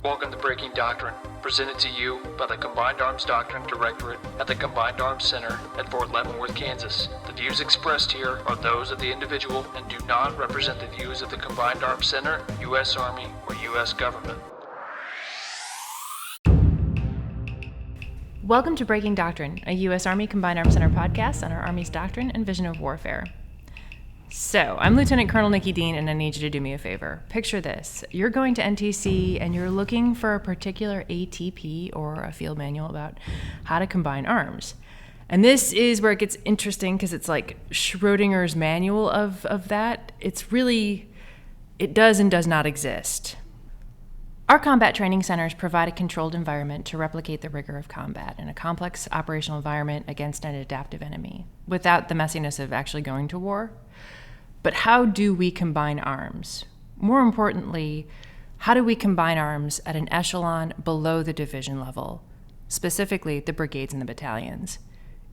Welcome to Breaking Doctrine, presented to you by the Combined Arms Doctrine Directorate at the Combined Arms Center at Fort Leavenworth, Kansas. The views expressed here are those of the individual and do not represent the views of the Combined Arms Center, U.S. Army, or U.S. government. Welcome to Breaking Doctrine, a U.S. Army Combined Arms Center podcast on our Army's doctrine and vision of warfare. So, I'm Lieutenant Colonel Nikki Dean, and I need you to do me a favor. Picture this. You're going to NTC, and you're looking for a particular ATP or a field manual about how to combine arms. And this is where it gets interesting, because it's like Schrodinger's manual of that. It does and does not exist. Our combat training centers provide a controlled environment to replicate the rigor of combat in a complex operational environment against an adaptive enemy, without the messiness of actually going to war. But how do we combine arms? More importantly, how do we combine arms at an echelon below the division level, specifically the brigades and the battalions?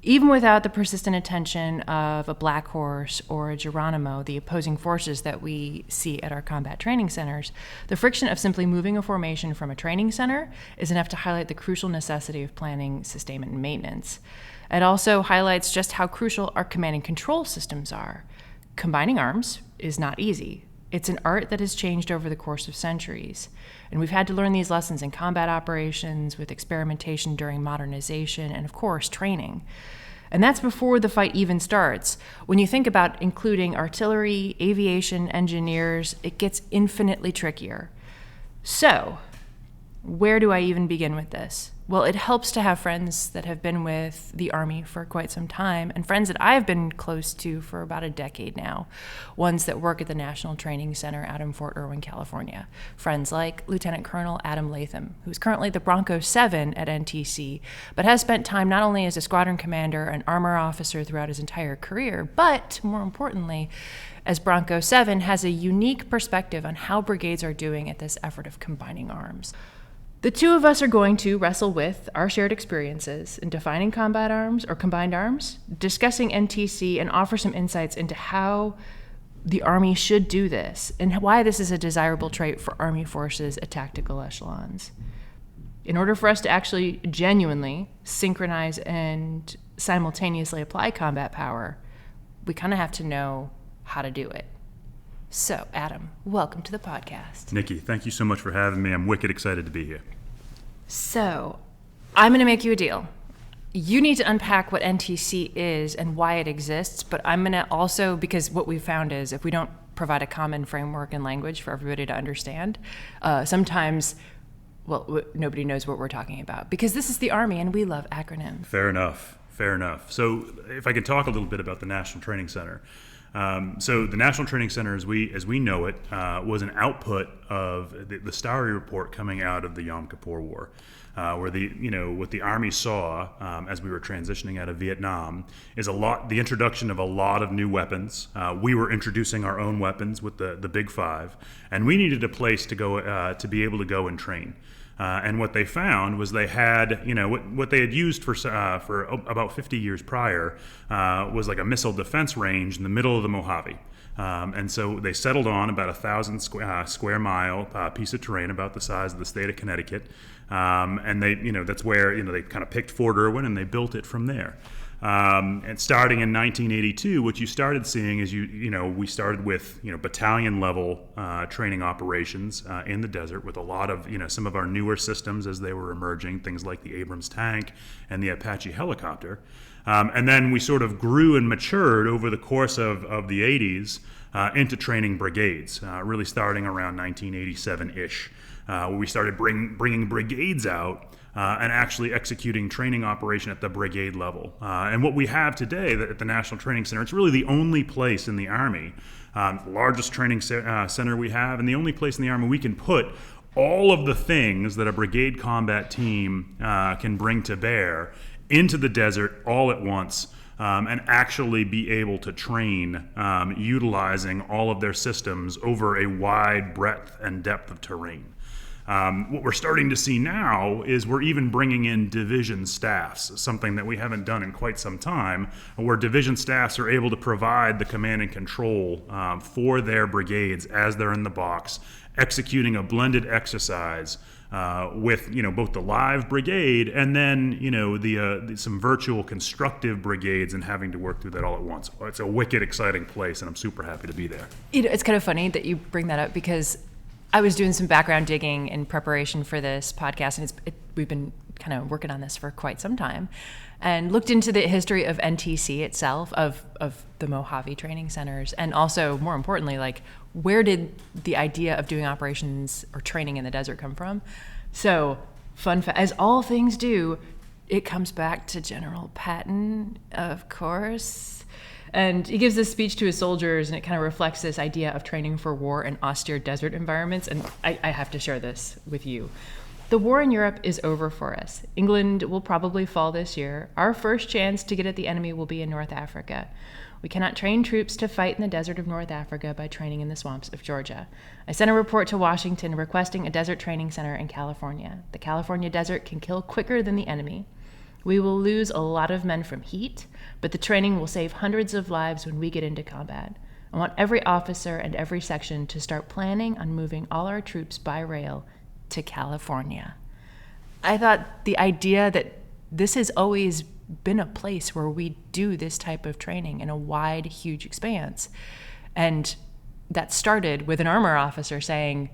Even without the persistent attention of a Black Horse or a Geronimo, the opposing forces that we see at our combat training centers, the friction of simply moving a formation from a training center is enough to highlight the crucial necessity of planning, sustainment, and maintenance. It also highlights just how crucial our command and control systems are. Combining arms is not easy. It's an art that has changed over the course of centuries. And we've had to learn these lessons in combat operations, with experimentation during modernization, and of course, training. And that's before the fight even starts. When you think about including artillery, aviation, engineers, it gets infinitely trickier. So, where do I even begin with this? Well, it helps to have friends that have been with the Army for quite some time, and friends that I've been close to for about a decade now, ones that work at the National Training Center out in Fort Irwin, California. Friends like Lieutenant Colonel Adam Latham, who's currently the Bronco 7 at NTC, but has spent time not only as a squadron commander and armor officer throughout his entire career, but more importantly, as Bronco 7 has a unique perspective on how brigades are doing at this effort of combining arms. The two of us are going to wrestle with our shared experiences in defining combat arms or combined arms, discussing NTC, and offer some insights into how the Army should do this and why this is a desirable trait for Army forces at tactical echelons. In order for us to actually genuinely synchronize and simultaneously apply combat power, we kind of have to know how to do it. So, Adam, welcome to the podcast. Nikki, thank you so much for having me. I'm wicked excited to be here. So, I'm going to make you a deal. You need to unpack what NTC is and why it exists, but I'm going to also, because what we've found is if we don't provide a common framework and language for everybody to understand, sometimes, nobody knows what we're talking about, because this is the Army and we love acronyms. Fair enough. So, if I could talk a little bit about the National Training Center. So the National Training Center, as we know it, was an output of the Story Report coming out of the Yom Kippur War, where what the Army saw as we were transitioning out of Vietnam is the introduction of a lot of new weapons. We were introducing our own weapons with the Big Five, and we needed a place to go to be able to go and train. And what they found was they had, what they had used for about 50 years prior was like a missile defense range in the middle of the Mojave. And so they settled on about 1,000 square mile piece of terrain, about the size of the state of Connecticut. And they, that's where, they kind of picked Fort Irwin and they built it from there. And starting in 1982, what you started seeing is we started with battalion level training operations in the desert with a lot of some of our newer systems as they were emerging, things like the Abrams tank and the Apache helicopter, and then we sort of grew and matured over the course of the 80s into training brigades, really starting around 1987-ish, where we started bringing brigades out. And actually executing training operation at the brigade level. And what we have today at the National Training Center, it's really the only place in the Army, the largest training center we have, and the only place in the Army we can put all of the things that a brigade combat team can bring to bear into the desert all at once, and actually be able to train utilizing all of their systems over a wide breadth and depth of terrain. What we're starting to see now is we're even bringing in division staffs, something that we haven't done in quite some time, where division staffs are able to provide the command and control for their brigades as they're in the box, executing a blended exercise with both the live brigade and then some virtual constructive brigades, and having to work through that all at once. It's a wicked exciting place, and I'm super happy to be there. It's kind of funny that you bring that up, because I was doing some background digging in preparation for this podcast, and we've been kind of working on this for quite some time, and looked into the history of NTC itself, of the Mojave training centers, and also, more importantly, like, where did the idea of doing operations or training in the desert come from? So, fun fact, as all things do, it comes back to General Patton, of course. And he gives this speech to his soldiers, and it kind of reflects this idea of training for war in austere desert environments. And I have to share this with you. The war in Europe is over for us. England will probably fall this year. Our first chance to get at the enemy will be in North Africa. We cannot train troops to fight in the desert of North Africa by training in the swamps of Georgia. I sent a report to Washington requesting a desert training center in California. The California desert can kill quicker than the enemy. We will lose a lot of men from heat, but the training will save hundreds of lives when we get into combat. I want every officer and every section to start planning on moving all our troops by rail to California. I thought the idea that this has always been a place where we do this type of training in a wide, huge expanse. And that started with an armor officer saying,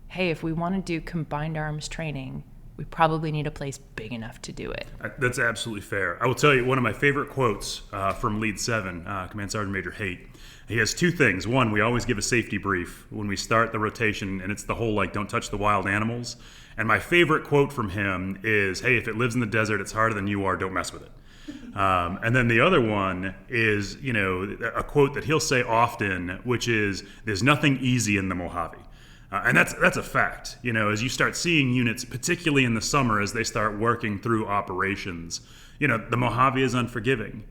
hey, if we want to do combined arms training, we probably need a place big enough to do it. That's absolutely fair. I will tell you one of my favorite quotes from Lead 7, Command Sergeant Major Haight. He has two things. One, we always give a safety brief when we start the rotation, and it's the whole, don't touch the wild animals. And my favorite quote from him is, hey, if it lives in the desert, it's harder than you are, don't mess with it. And then the other one is, a quote that he'll say often, which is, there's nothing easy in the Mojave. And that's a fact. As you start seeing units, particularly in the summer, as they start working through operations, the Mojave is unforgiving.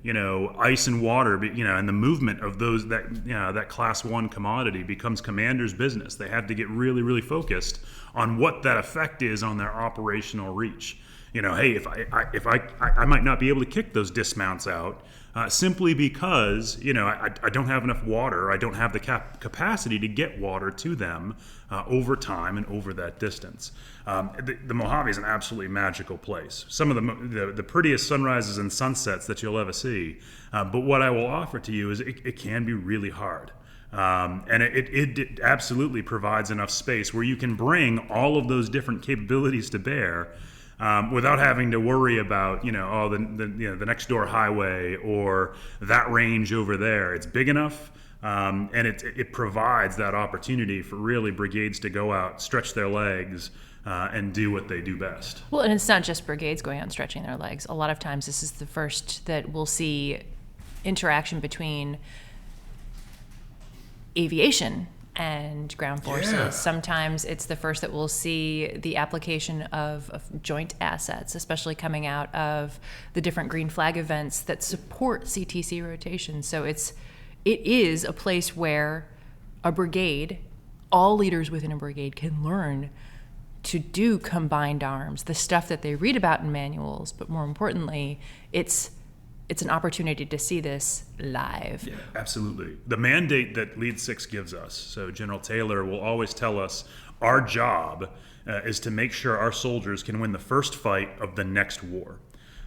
Ice and water, and the movement of those that class 1 commodity becomes commander's business. They have to get really, really focused on what that effect is on their operational reach. Hey, if I might not be able to kick those dismounts out simply because I don't have enough water. I don't have the capacity to get water to them over time and over that distance. The Mojave is an absolutely magical place. Some of the prettiest sunrises and sunsets that you'll ever see. But what I will offer to you is it can be really hard. And it absolutely provides enough space where you can bring all of those different capabilities to bear. Without having to worry about, the next door highway or that range over there. It's big enough, and it provides that opportunity for really brigades to go out, stretch their legs, and do what they do best. Well, and it's not just brigades going out and stretching their legs. A lot of times this is the first that we'll see interaction between aviation and ground forces. Yeah. Sometimes it's the first that we'll see the application of joint assets, especially coming out of the different green flag events that support CTC rotation. So it is a place where a brigade, all leaders within a brigade, can learn to do combined arms, the stuff that they read about in manuals, but more importantly, it's an opportunity to see this live. Yeah, absolutely. The mandate that Lead 6 gives us, so General Taylor will always tell us our job is to make sure our soldiers can win the first fight of the next war.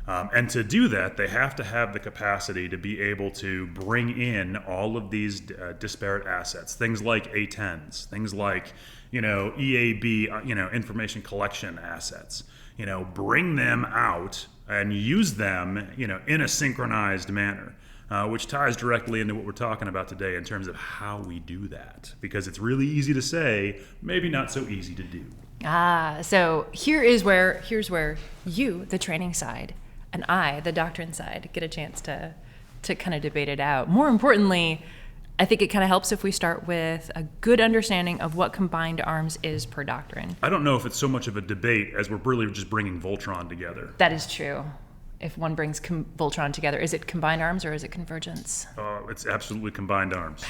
And to do that, they have to have the capacity to be able to bring in all of these disparate assets, things like A-10s, things like EAB, information collection assets. Bring them out and use them, in a synchronized manner, which ties directly into what we're talking about today in terms of how we do that. Because it's really easy to say, maybe not so easy to do. So here's where you, the training side, and I, the doctrine side, get a chance to kind of debate it out. More importantly, I think it kind of helps if we start with a good understanding of what combined arms is per doctrine. I don't know if it's so much of a debate as we're really just bringing Voltron together. That is true. If one brings Voltron together, is it combined arms or is it convergence? It's absolutely combined arms.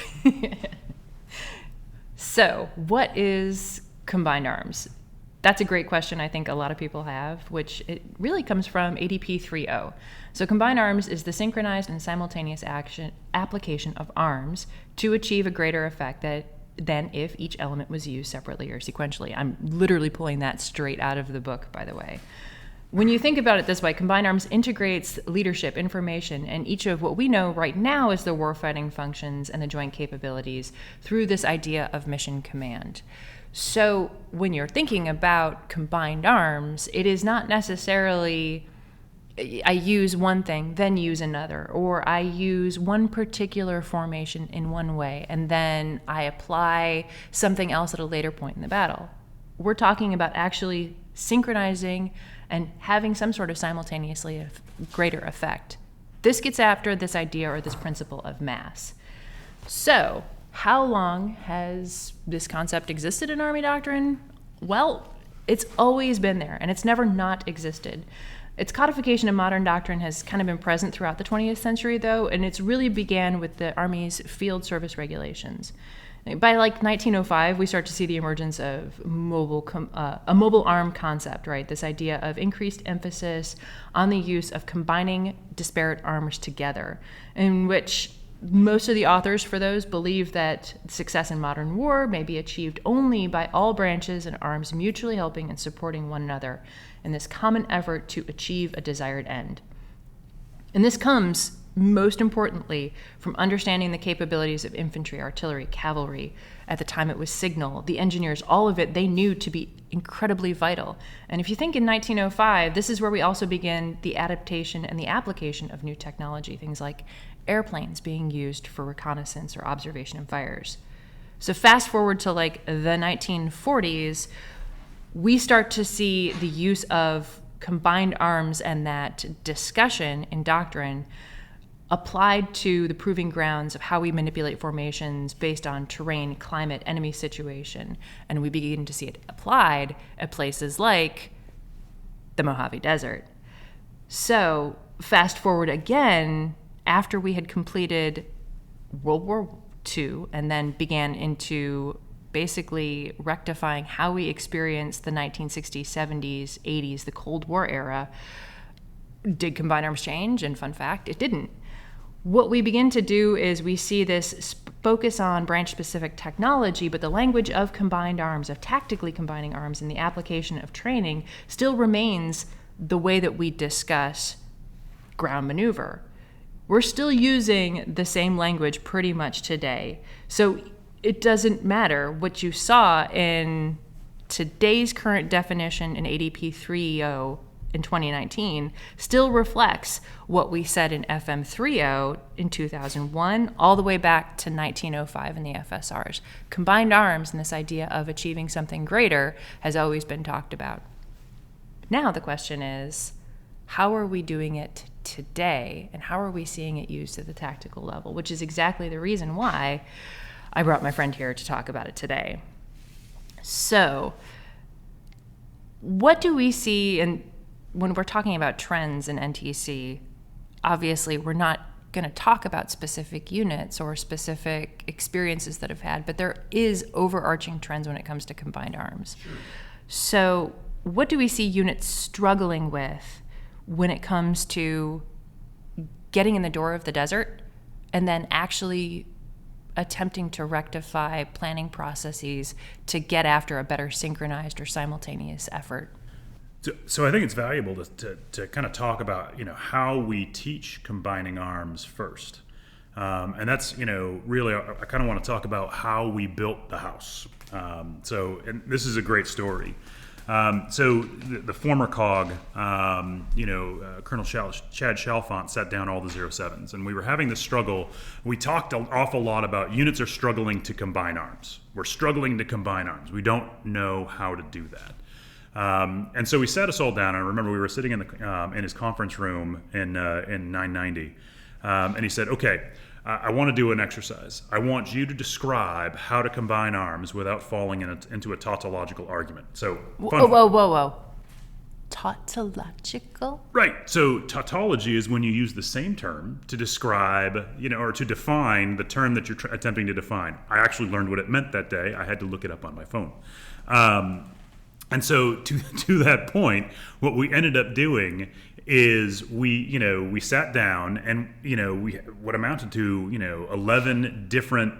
So, what is combined arms? That's a great question I think a lot of people have, which it really comes from ADP 3.0. So combined arms is the synchronized and simultaneous application of arms to achieve a greater effect that than if each element was used separately or sequentially. I'm literally pulling that straight out of the book, by the way. When you think about it this way, Combined Arms integrates leadership, information, and each of what we know right now is the warfighting functions and the joint capabilities through this idea of mission command. So when you're thinking about Combined Arms, it is not necessarily I use one thing, then use another, or I use one particular formation in one way, and then I apply something else at a later point in the battle. We're talking about actually synchronizing and having some sort of simultaneously greater effect. This gets after this idea or this principle of mass. So, how long has this concept existed in Army doctrine? Well, it's always been there, and it's never not existed. Its codification in modern doctrine has kind of been present throughout the 20th century, though, and it's really began with the Army's field service regulations. By like 1905, we start to see the emergence of a mobile arm concept, right? This idea of increased emphasis on the use of combining disparate arms together, in which most of the authors for those believe that success in modern war may be achieved only by all branches and arms mutually helping and supporting one another in this common effort to achieve a desired end. And this comes most importantly from understanding the capabilities of infantry, artillery, cavalry. At the time it was signal, the engineers, all of it they knew to be incredibly vital. And if you think in 1905, this is where we also begin the adaptation and the application of new technology, things like airplanes being used for reconnaissance or observation and fires. So fast forward to like the 1940s, we start to see the use of combined arms and that discussion in doctrine applied to the proving grounds of how we manipulate formations based on terrain, climate, enemy situation. And we begin to see it applied at places like the Mojave Desert. So fast forward again, after we had completed World War II and then began into basically rectifying how we experienced the 1960s, 70s, 80s, the Cold War era, did combined arms change? And fun fact, it didn't. What we begin to do is we see this focus on branch-specific technology, but the language of combined arms, of tactically combining arms, and the application of training still remains the way that we discuss ground maneuver. We're still using the same language pretty much today. So it doesn't matter what you saw in today's current definition in ADP 3.0 in 2019 still reflects what we said in FM 3.0 in 2001, all the way back to 1905 in the FSRs. Combined arms and this idea of achieving something greater has always been talked about. Now the question is, how are we doing it today, and how are we seeing it used at the tactical level, which is exactly the reason why I brought my friend here to talk about it today. So, what do we see when we're talking about trends in NTC? Obviously, we're not going to talk about specific units or specific experiences that have had, but there is overarching trends when it comes to combined arms. Sure. So, what do we see units struggling with when it comes to getting in the door of the desert and then actually attempting to rectify planning processes to get after a better synchronized or simultaneous effort? So I think it's valuable to kind of talk about, how we teach combining arms first. And that's, really, I kind of want to talk about how we built the house. And this is a great story. So the former COG, Colonel Chad Chalfant sat down all the 07s, and we were having this struggle. We talked an awful lot about units are struggling to combine arms. We're struggling to combine arms. We don't know how to do that. And so we sat us all down. And I remember we were sitting in his conference room in 990, and he said, "Okay, I want to do an exercise. I want you to describe how to combine arms without falling into a tautological argument." So, whoa. Tautological? Right. So tautology is when you use the same term to describe, or to define the term that you're attempting to define. I actually learned what it meant that day. I had to look it up on my phone. And so to that point, what we ended up doing is we sat down and we what amounted to 11 different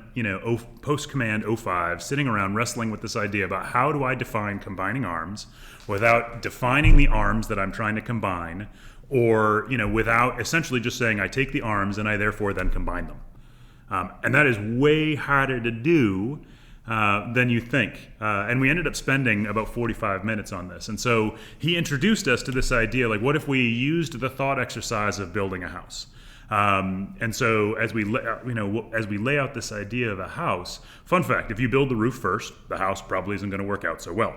post command 05 sitting around wrestling with this idea about how do I define combining arms without defining the arms that I'm trying to combine, or without essentially just saying I take the arms and I therefore then combine them, and that is way harder to do than you think. And we ended up spending about 45 minutes on this. And so he introduced us to this idea, like, what if we used the thought exercise of building a house? And so as we lay out this idea of a house, fun fact, if you build the roof first, the house probably isn't going to work out so well.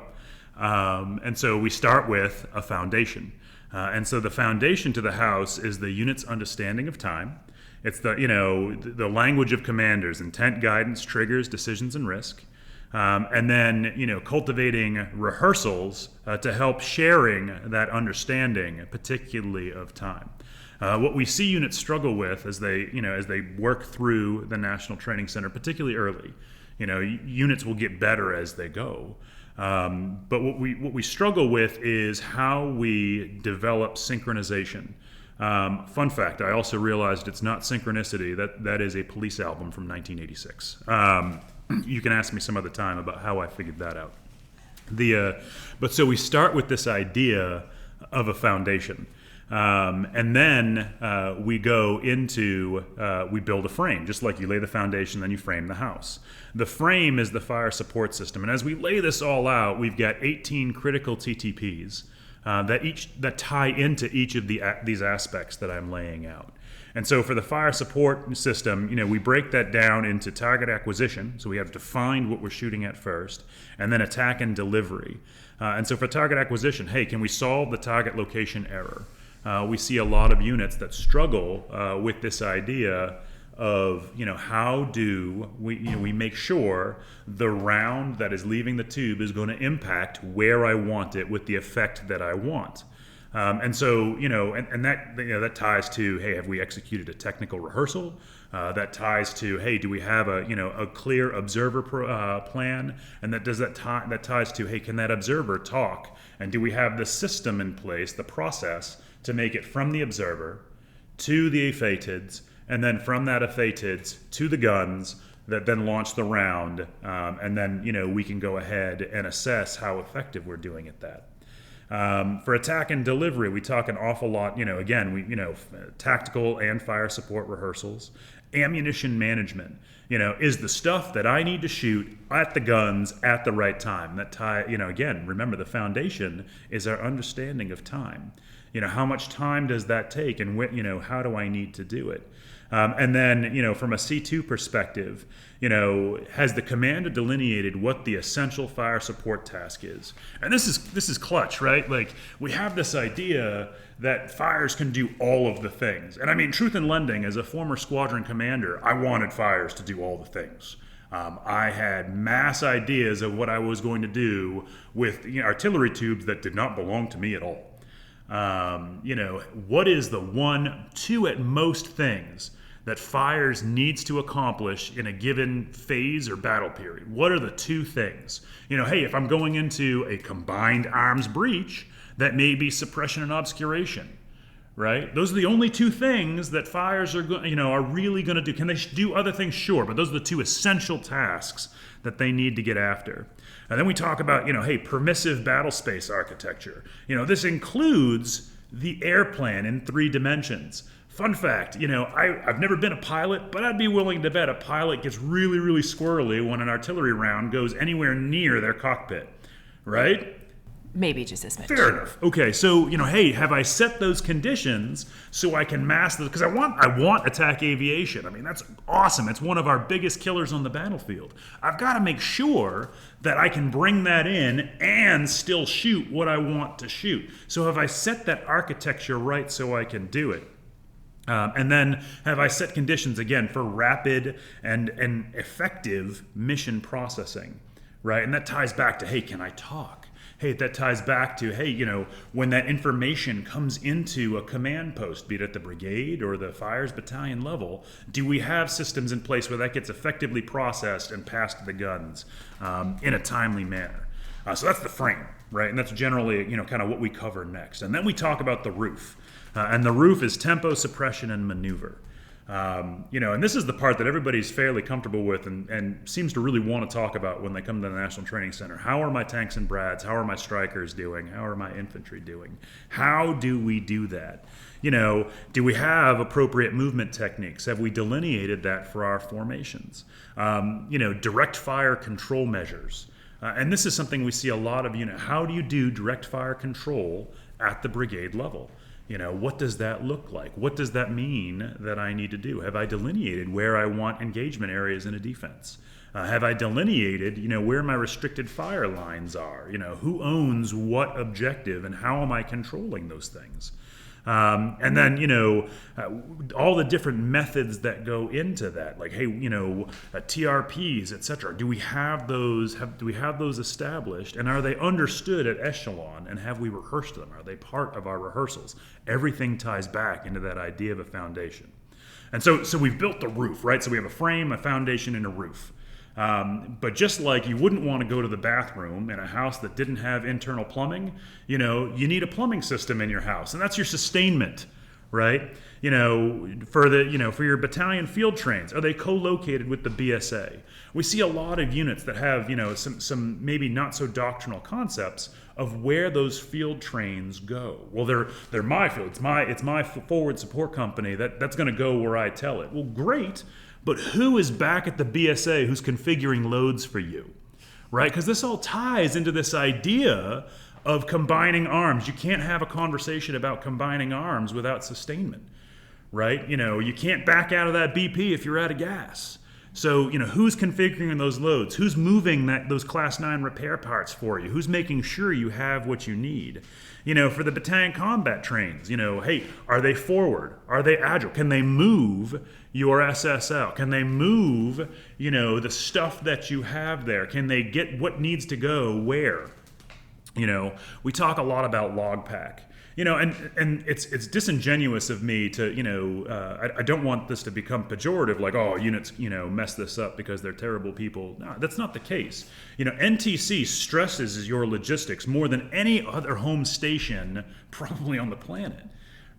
And so we start with a foundation. And so the foundation to the house is the unit's understanding of time. It's the language of commanders: intent, guidance, triggers, decisions, and risk. And then cultivating rehearsals to help sharing that understanding, particularly of time. What we see units struggle with as they work through the National Training Center, particularly early, units will get better as they go. But what we struggle with is how we develop synchronization. Fun fact, I also realized it's not synchronicity. That is a Police album from 1986. You can ask me some other time about how I figured that out. But so we start with this idea of a foundation. And then we go into, we build a frame, just like you lay the foundation, then you frame the house. The frame is the fire support system. And as we lay this all out, we've got 18 critical TTPs that tie into each of these aspects that I'm laying out. And so for the fire support system, we break that down into target acquisition. So we have to find what we're shooting at first, and then attack and delivery. And so for target acquisition, hey, can we solve the target location error? We see a lot of units that struggle with this idea of how do we make sure the round that is leaving the tube is going to impact where I want it with the effect that I want. And so that ties to, hey, have we executed a technical rehearsal? That ties to, hey, do we have a clear observer plan? And that ties to, hey, can that observer talk? And do we have the system in place, the process, to make it from the observer to the AFATIDs, and then from that AFATIDs to the guns that then launch the round, and then we can go ahead and assess how effective we're doing at that. For attack and delivery, we talk an awful lot. Tactical and fire support rehearsals, ammunition management. Is the stuff that I need to shoot at the guns at the right time? Again, remember the foundation is our understanding of time. How much time does that take, and how do I need to do it? And then, from a C2 perspective, has the commander delineated what the essential fire support task is? And this is clutch, right? Like, we have this idea that fires can do all of the things. And I mean, truth in lending, as a former squadron commander, I wanted fires to do all the things. I had mass ideas of what I was going to do with artillery tubes that did not belong to me at all. What is the 1, 2 at most things that fires needs to accomplish in a given phase or battle period? What are the 2 things? Hey, if I'm going into a combined arms breach, that may be suppression and obscuration, right? Those are the only 2 things that fires are really going to do. Can they do other things? Sure, but those are the 2 essential tasks that they need to get after. And then we talk about, hey, permissive battle space architecture. This includes the air plan in 3 dimensions. Fun fact, I've never been a pilot, but I'd be willing to bet a pilot gets really, really squirrely when an artillery round goes anywhere near their cockpit, right? Maybe just this much. Fair enough. Okay, so hey, have I set those conditions so I can mask those? Because I want attack aviation. I mean, that's awesome. It's one of our biggest killers on the battlefield. I've got to make sure that I can bring that in and still shoot what I want to shoot. So have I set that architecture right so I can do it? And then have I set conditions, again, for rapid and effective mission processing, right? And that ties back to, hey, can I talk? Hey, that ties back to, hey, when that information comes into a command post, be it at the brigade or the fires battalion level, do we have systems in place where that gets effectively processed and passed to the guns in a timely manner? So that's the frame, right? And that's generally, kind of what we cover next. And then we talk about the roof. And the roof is tempo, suppression, and maneuver. And this is the part that everybody's fairly comfortable with and seems to really want to talk about when they come to the National Training Center. How are my tanks and brads? How are my strikers doing? How are my infantry doing? How do we do that? Do we have appropriate movement techniques? Have we delineated that for our formations? Direct fire control measures. And this is something we see a lot of, how do you do direct fire control at the brigade level? What does that look like? What does that mean that I need to do? Have I delineated where I want engagement areas in a defense? Have I delineated, where my restricted fire lines are? Who owns what objective and how am I controlling those things? And then, all the different methods that go into that, like, hey, TRPs, etc. Do we have those? Do we have those established? And are they understood at echelon? And have we rehearsed them? Are they part of our rehearsals? Everything ties back into that idea of a foundation. And so we've built the roof, right? So we have a frame, a foundation, and a roof. But just like you wouldn't want to go to the bathroom in a house that didn't have internal plumbing, you need a plumbing system in your house, and that's your sustainment, right? For your battalion field trains, are they co-located with the BSA? We see a lot of units that have, some maybe not so doctrinal concepts of where those field trains go. Well, they're my field. It's my forward support company that's going to go where I tell it. Well, great. But who is back at the BSA who's configuring loads for you, right? Because this all ties into this idea of combining arms. You can't have a conversation about combining arms without sustainment, right? You can't back out of that BP if you're out of gas. So, who's configuring those loads? Who's moving those Class 9 repair parts for you? Who's making sure you have what you need? For the battalion combat trains, hey, are they forward? Are they agile? Can they move your SSL? Can they move, the stuff that you have there? Can they get what needs to go where? We talk a lot about log pack. And it's disingenuous of me to, I don't want this to become pejorative, like, oh, units, mess this up because they're terrible people. No, that's not the case. NTC stresses your logistics more than any other home station probably on the planet,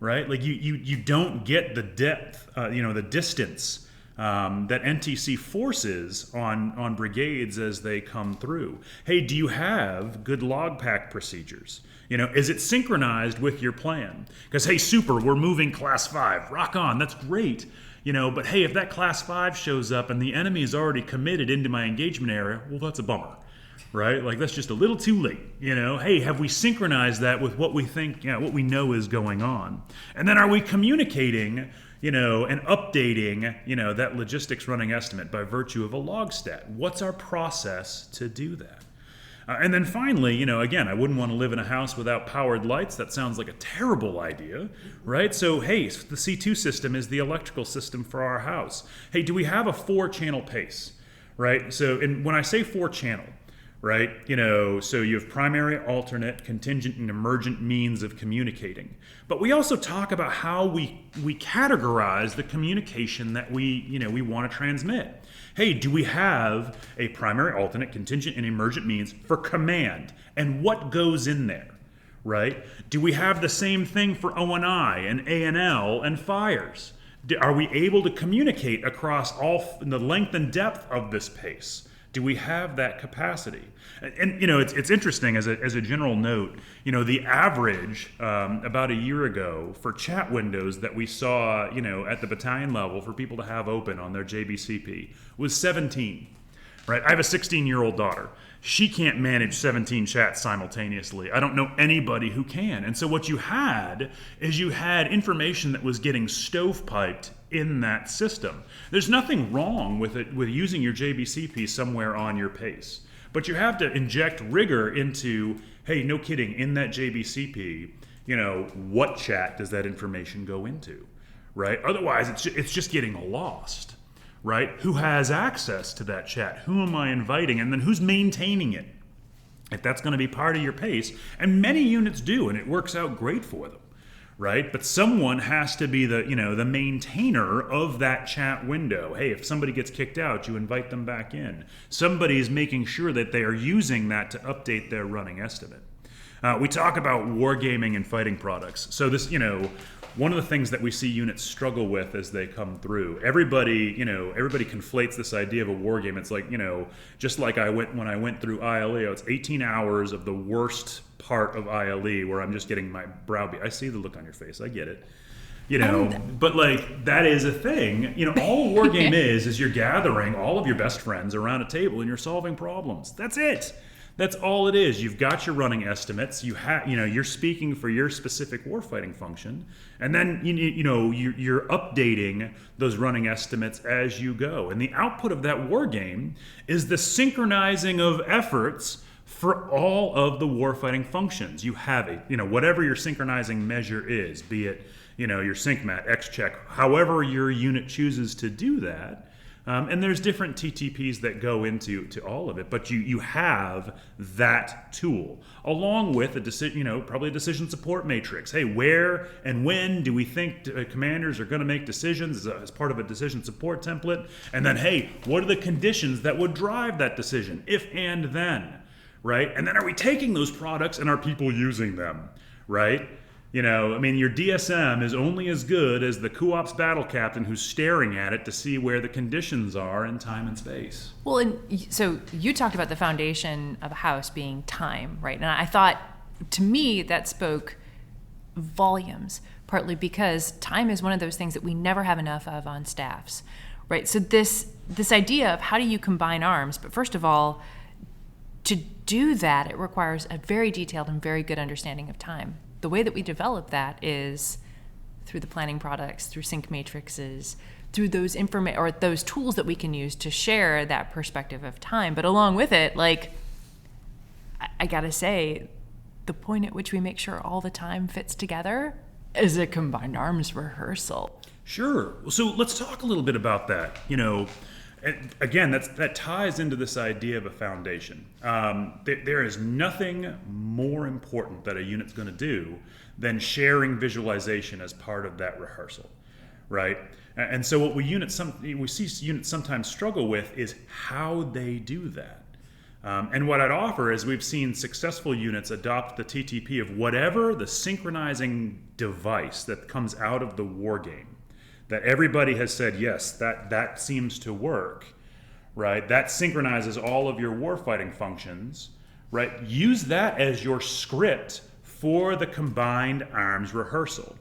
right? Like you don't get the depth, the distance that NTC forces on brigades as they come through. Hey, do you have good log pack procedures? Is it synchronized with your plan? Because, hey, super, we're moving Class 5. Rock on, that's great. But hey, if that Class 5 shows up and the enemy is already committed into my engagement area, well, that's a bummer, right? Like, that's just a little too late. Hey, have we synchronized that with what we think, what we know is going on? And then are we communicating, and updating, that logistics running estimate by virtue of a log stat? What's our process to do that? And then finally, again, I wouldn't want to live in a house without powered lights. That sounds like a terrible idea, right? So, hey, the C2 system is the electrical system for our house. Hey, do we have a 4-channel pace, right? So, and when I say 4-channel, right, so you have primary, alternate, contingent, and emergent means of communicating. But we also talk about how we categorize the communication that we want to transmit. Hey, do we have a primary, alternate, contingent, and emergent means for command? And what goes in there, right? Do we have the same thing for O&I and A&L and fires? Are we able to communicate across all the length and depth of this pace? Do we have that capacity? And it's interesting as a general note, the average about a year ago for chat windows that we saw, at the battalion level for people to have open on their JBCP was 17, right? I have a 16-year-old daughter. She can't manage 17 chats simultaneously. I don't know anybody who can. And so what you had is information that was getting stovepiped in that system. There's nothing wrong with using your JBCP somewhere on your pace. But you have to inject rigor into, hey, no kidding, in that JBCP, what chat does that information go into, right? Otherwise, it's just getting lost. Right? Who has access to that chat? Who am I inviting? And then who's maintaining it? If that's going to be part of your pace, and many units do, and it works out great for them, right? But someone has to be the maintainer of that chat window. Hey, if somebody gets kicked out, you invite them back in. Somebody is making sure that they are using that to update their running estimate. We talk about wargaming and fighting products. So this, one of the things that we see units struggle with as they come through, everybody conflates this idea of a war game. It's like, just like when I went through ILE, it's 18 hours of the worst part of ILE where I'm just getting my brow beat. I see the look on your face. I get it. But like that is a thing. All a war game is you're gathering all of your best friends around a table and you're solving problems. That's it. That's all it is. You've got your running estimates. You're speaking for your specific warfighting function, and then you're updating those running estimates as you go. And the output of that war game is the synchronizing of efforts for all of the warfighting functions. You have whatever your synchronizing measure is, be it your SyncMat, XCheck, however your unit chooses to do that. And there's different TTPs that go into all of it, but you have that tool along with a decision, probably a decision support matrix. Hey, where and when do we think commanders are going to make decisions as part of a decision support template? And then, hey, what are the conditions that would drive that decision, if and then, right? And then are we taking those products and are people using them, right? Your DSM is only as good as the co-ops battle captain who's staring at it to see where the conditions are in time and space. Well, and so you talked about the foundation of a house being time, right? And I thought, to me, that spoke volumes, partly because time is one of those things that we never have enough of on staffs, right? So this idea of how do you combine arms, but first of all, to do that, it requires a very detailed and very good understanding of time. The way that we develop that is through the planning products, through sync matrices, through those those tools that we can use to share that perspective of time. But along with it, I gotta say, the point at which we make sure all the time fits together is a combined arms rehearsal. Sure. So let's talk a little bit about that. And again, that ties into this idea of a foundation. There is nothing more important that a unit's going to do than sharing visualization as part of that rehearsal, right? And so what we see units sometimes struggle with is how they do that. And what I'd offer is we've seen successful units adopt the TTP of whatever the synchronizing device that comes out of the war game. That everybody has said, yes, that seems to work, right? That synchronizes all of your warfighting functions, right? Use that as your script for the combined arms rehearsal.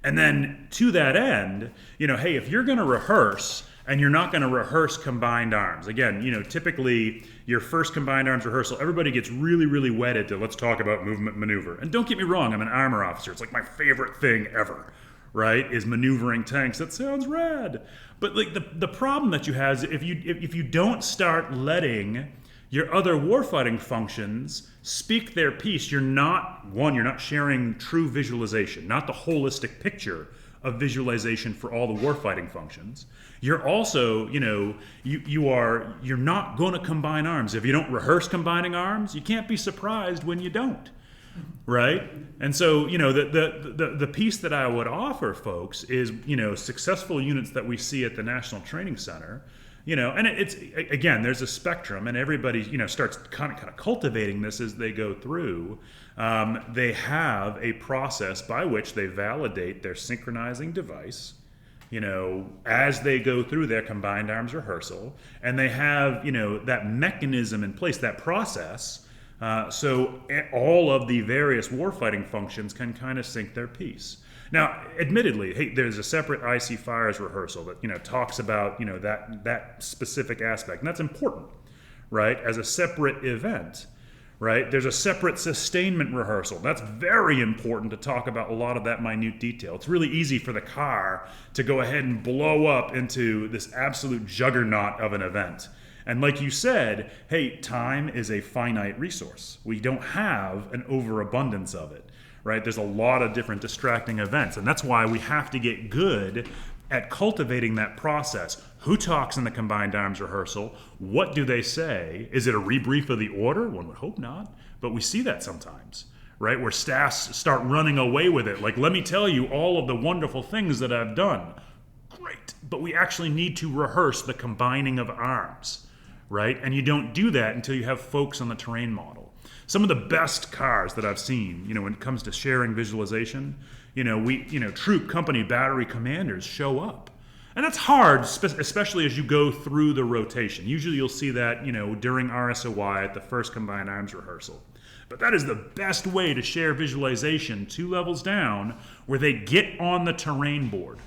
And then to that end, hey, if you're going to rehearse and you're not going to rehearse combined arms, again, typically your first combined arms rehearsal, everybody gets really, really wedded to let's talk about movement maneuver. And don't get me wrong, I'm an armor officer. It's like my favorite thing ever. Right, is maneuvering tanks. That sounds rad. But the problem that you have is if you don't start letting your other warfighting functions speak their piece, you're not sharing true visualization, not the holistic picture of visualization for all the warfighting functions. You're also, you're not going to combine arms. If you don't rehearse combining arms, you can't be surprised when you don't. Right? And so, the piece that I would offer folks is, successful units that we see at the National Training Center, and it's, again, there's a spectrum and everybody, starts kind of cultivating this as they go through. They have a process by which they validate their synchronizing device, as they go through their combined arms rehearsal, and they have, that mechanism in place, that process. So all of the various warfighting functions can kind of sync their piece. Now, admittedly, hey, there's a separate IC Fires rehearsal that talks about that specific aspect, and that's important, right? As a separate event, right? There's a separate sustainment rehearsal. That's very important to talk about a lot of that minute detail. It's really easy for the car to go ahead and blow up into this absolute juggernaut of an event. And like you said, hey, time is a finite resource. We don't have an overabundance of it, right? There's a lot of different distracting events. And that's why we have to get good at cultivating that process. Who talks in the combined arms rehearsal? What do they say? Is it a rebrief of the order? One would hope not, but we see that sometimes, right? Where staffs start running away with it. Like, let me tell you all of the wonderful things that I've done. Great, but we actually need to rehearse the combining of arms, right? And you don't do that until you have folks on the terrain model. Some of the best cars that I've seen, when it comes to sharing visualization, troop, company, battery commanders show up. And that's hard, especially as you go through the rotation. Usually you'll see that, during RSOY at the first combined arms rehearsal. But that is the best way to share visualization 2 levels down, where they get on the terrain board.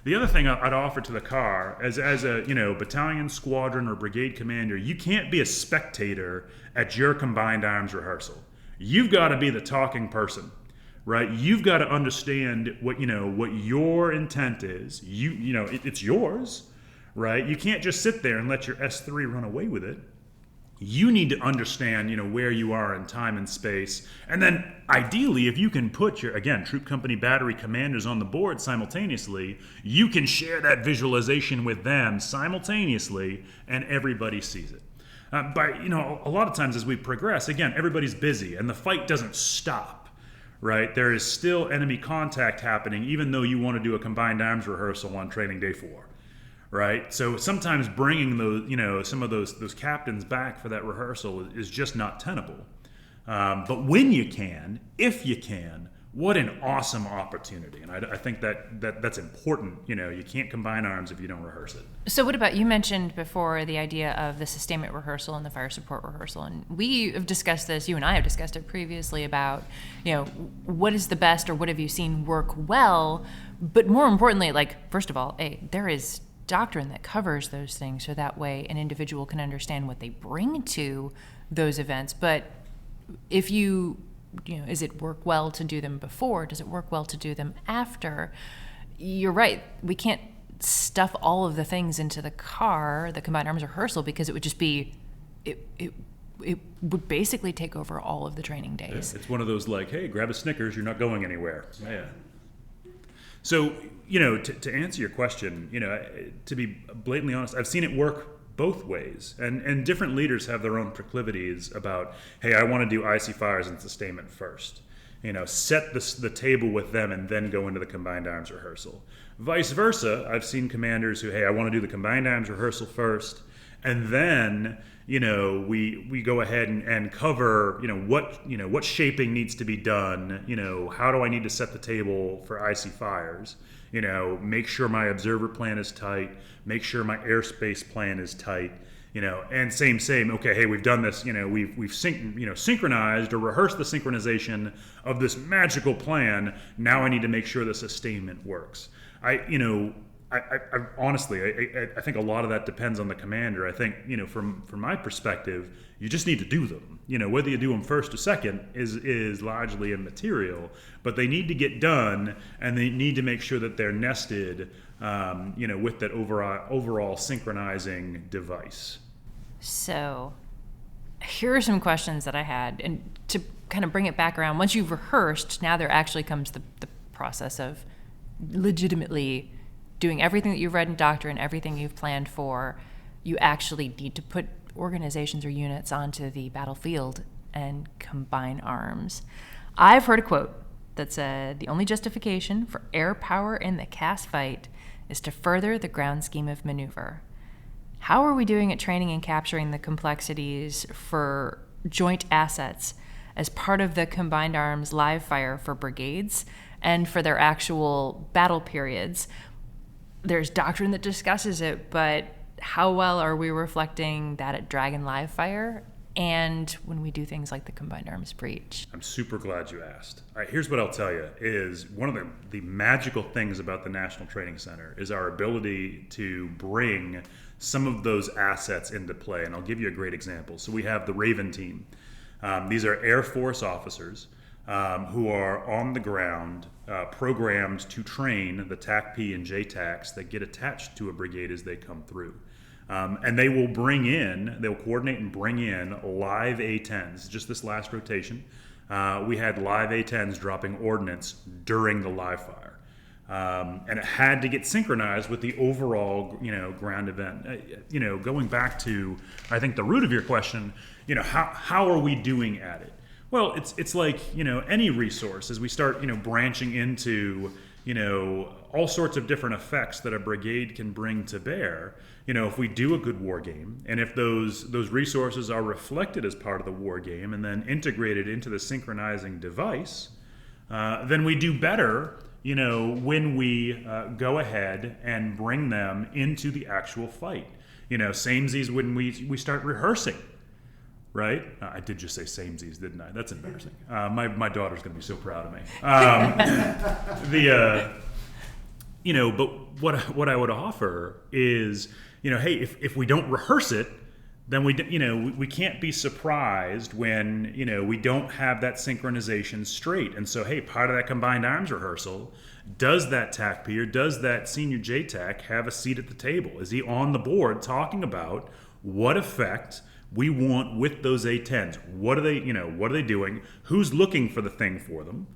The other thing I'd offer to the car, as a battalion, squadron, or brigade commander, you can't be a spectator at your combined arms rehearsal. You've got to be the talking person, right? You've got to understand what your intent is. It's yours, right? You can't just sit there and let your S3 run away with it. You need to understand, where you are in time and space. And then ideally, if you can put your, again, troop, company, battery commanders on the board simultaneously, you can share that visualization with them simultaneously, and everybody sees it. A lot of times as we progress, again, everybody's busy and the fight doesn't stop, right? There is still enemy contact happening, even though you want to do a combined arms rehearsal on training day 4. Right, so sometimes bringing those, some of those captains back for that rehearsal is just not tenable. But when you can, if you can, what an awesome opportunity! And I think that's important. You can't combine arms if you don't rehearse it. So what about, you mentioned before the idea of the sustainment rehearsal and the fire support rehearsal, and we have discussed this. You and I have discussed it previously about what is the best, or what have you seen work well. But more importantly, first of all, there is doctrine that covers those things, so that way an individual can understand what they bring to those events. But if is it work well to do them before? Does it work well to do them after? You're right. We can't stuff all of the things into the combined arms rehearsal, because it would just be, it would basically take over all of the training days. Yeah, it's one of those hey, grab a Snickers, you're not going anywhere. Yeah. So, to answer your question, to be blatantly honest, I've seen it work both ways. And different leaders have their own proclivities about, hey, I want to do icy fires and sustainment first. Set the table with them and then go into the combined arms rehearsal. Vice versa, I've seen commanders who, hey, I want to do the combined arms rehearsal first, and then we go ahead and cover what shaping needs to be done, how do I need to set the table for icy fires, make sure my observer plan is tight, make sure my airspace plan is tight, and same, okay, hey, we've done this, we've synchronized or rehearsed the synchronization of this magical plan. Now I need to make sure the sustainment works. I honestly, I think a lot of that depends on the commander. I think, from my perspective, you just need to do them. Whether you do them first or second is largely immaterial, but they need to get done, and they need to make sure that they're nested, with that overall synchronizing device. So here are some questions that I had, and to kind of bring it back around, once you've rehearsed, now there actually comes the process of legitimately doing everything that you've read in doctrine, everything you've planned for. You actually need to put organizations or units onto the battlefield and combine arms. I've heard a quote that said, the only justification for air power in the CAS fight is to further the ground scheme of maneuver. How are we doing at training and capturing the complexities for joint assets as part of the combined arms live fire for brigades and for their actual battle periods? There's doctrine that discusses it, but how well are we reflecting that at Dragon Live Fire and when we do things like the Combined Arms Breach? I'm super glad you asked. All right, here's what I'll tell you is one of the magical things about the National Training Center is our ability to bring some of those assets into play. And I'll give you a great example. So we have the Raven team. These are Air Force officers who are on the ground, programmed to train the TAC-P and JTACs that get attached to a brigade as they come through. And they will they'll coordinate and bring in live A-10s. Just this last rotation, we had live A-10s dropping ordnance during the live fire. And it had to get synchronized with the overall, ground event. Going back to, I think, the root of your question, how are we doing at it? Well, it's like, any resource, as we start, branching into, all sorts of different effects that a brigade can bring to bear. If we do a good war game, and if those resources are reflected as part of the war game and then integrated into the synchronizing device, then we do better, when we go ahead and bring them into the actual fight. Samesies when we start rehearsing. Right? I did just say samesies, didn't I? That's embarrassing. My daughter's going to be so proud of me. But what I would offer is, hey, if we don't rehearse it, then we can't be surprised when, we don't have that synchronization straight. And so, hey, part of that combined arms rehearsal, does that TACP or does that senior JTAC have a seat at the table? Is he on the board talking about what effect we want with those A-10s? What are they doing? Who's looking for the thing for them?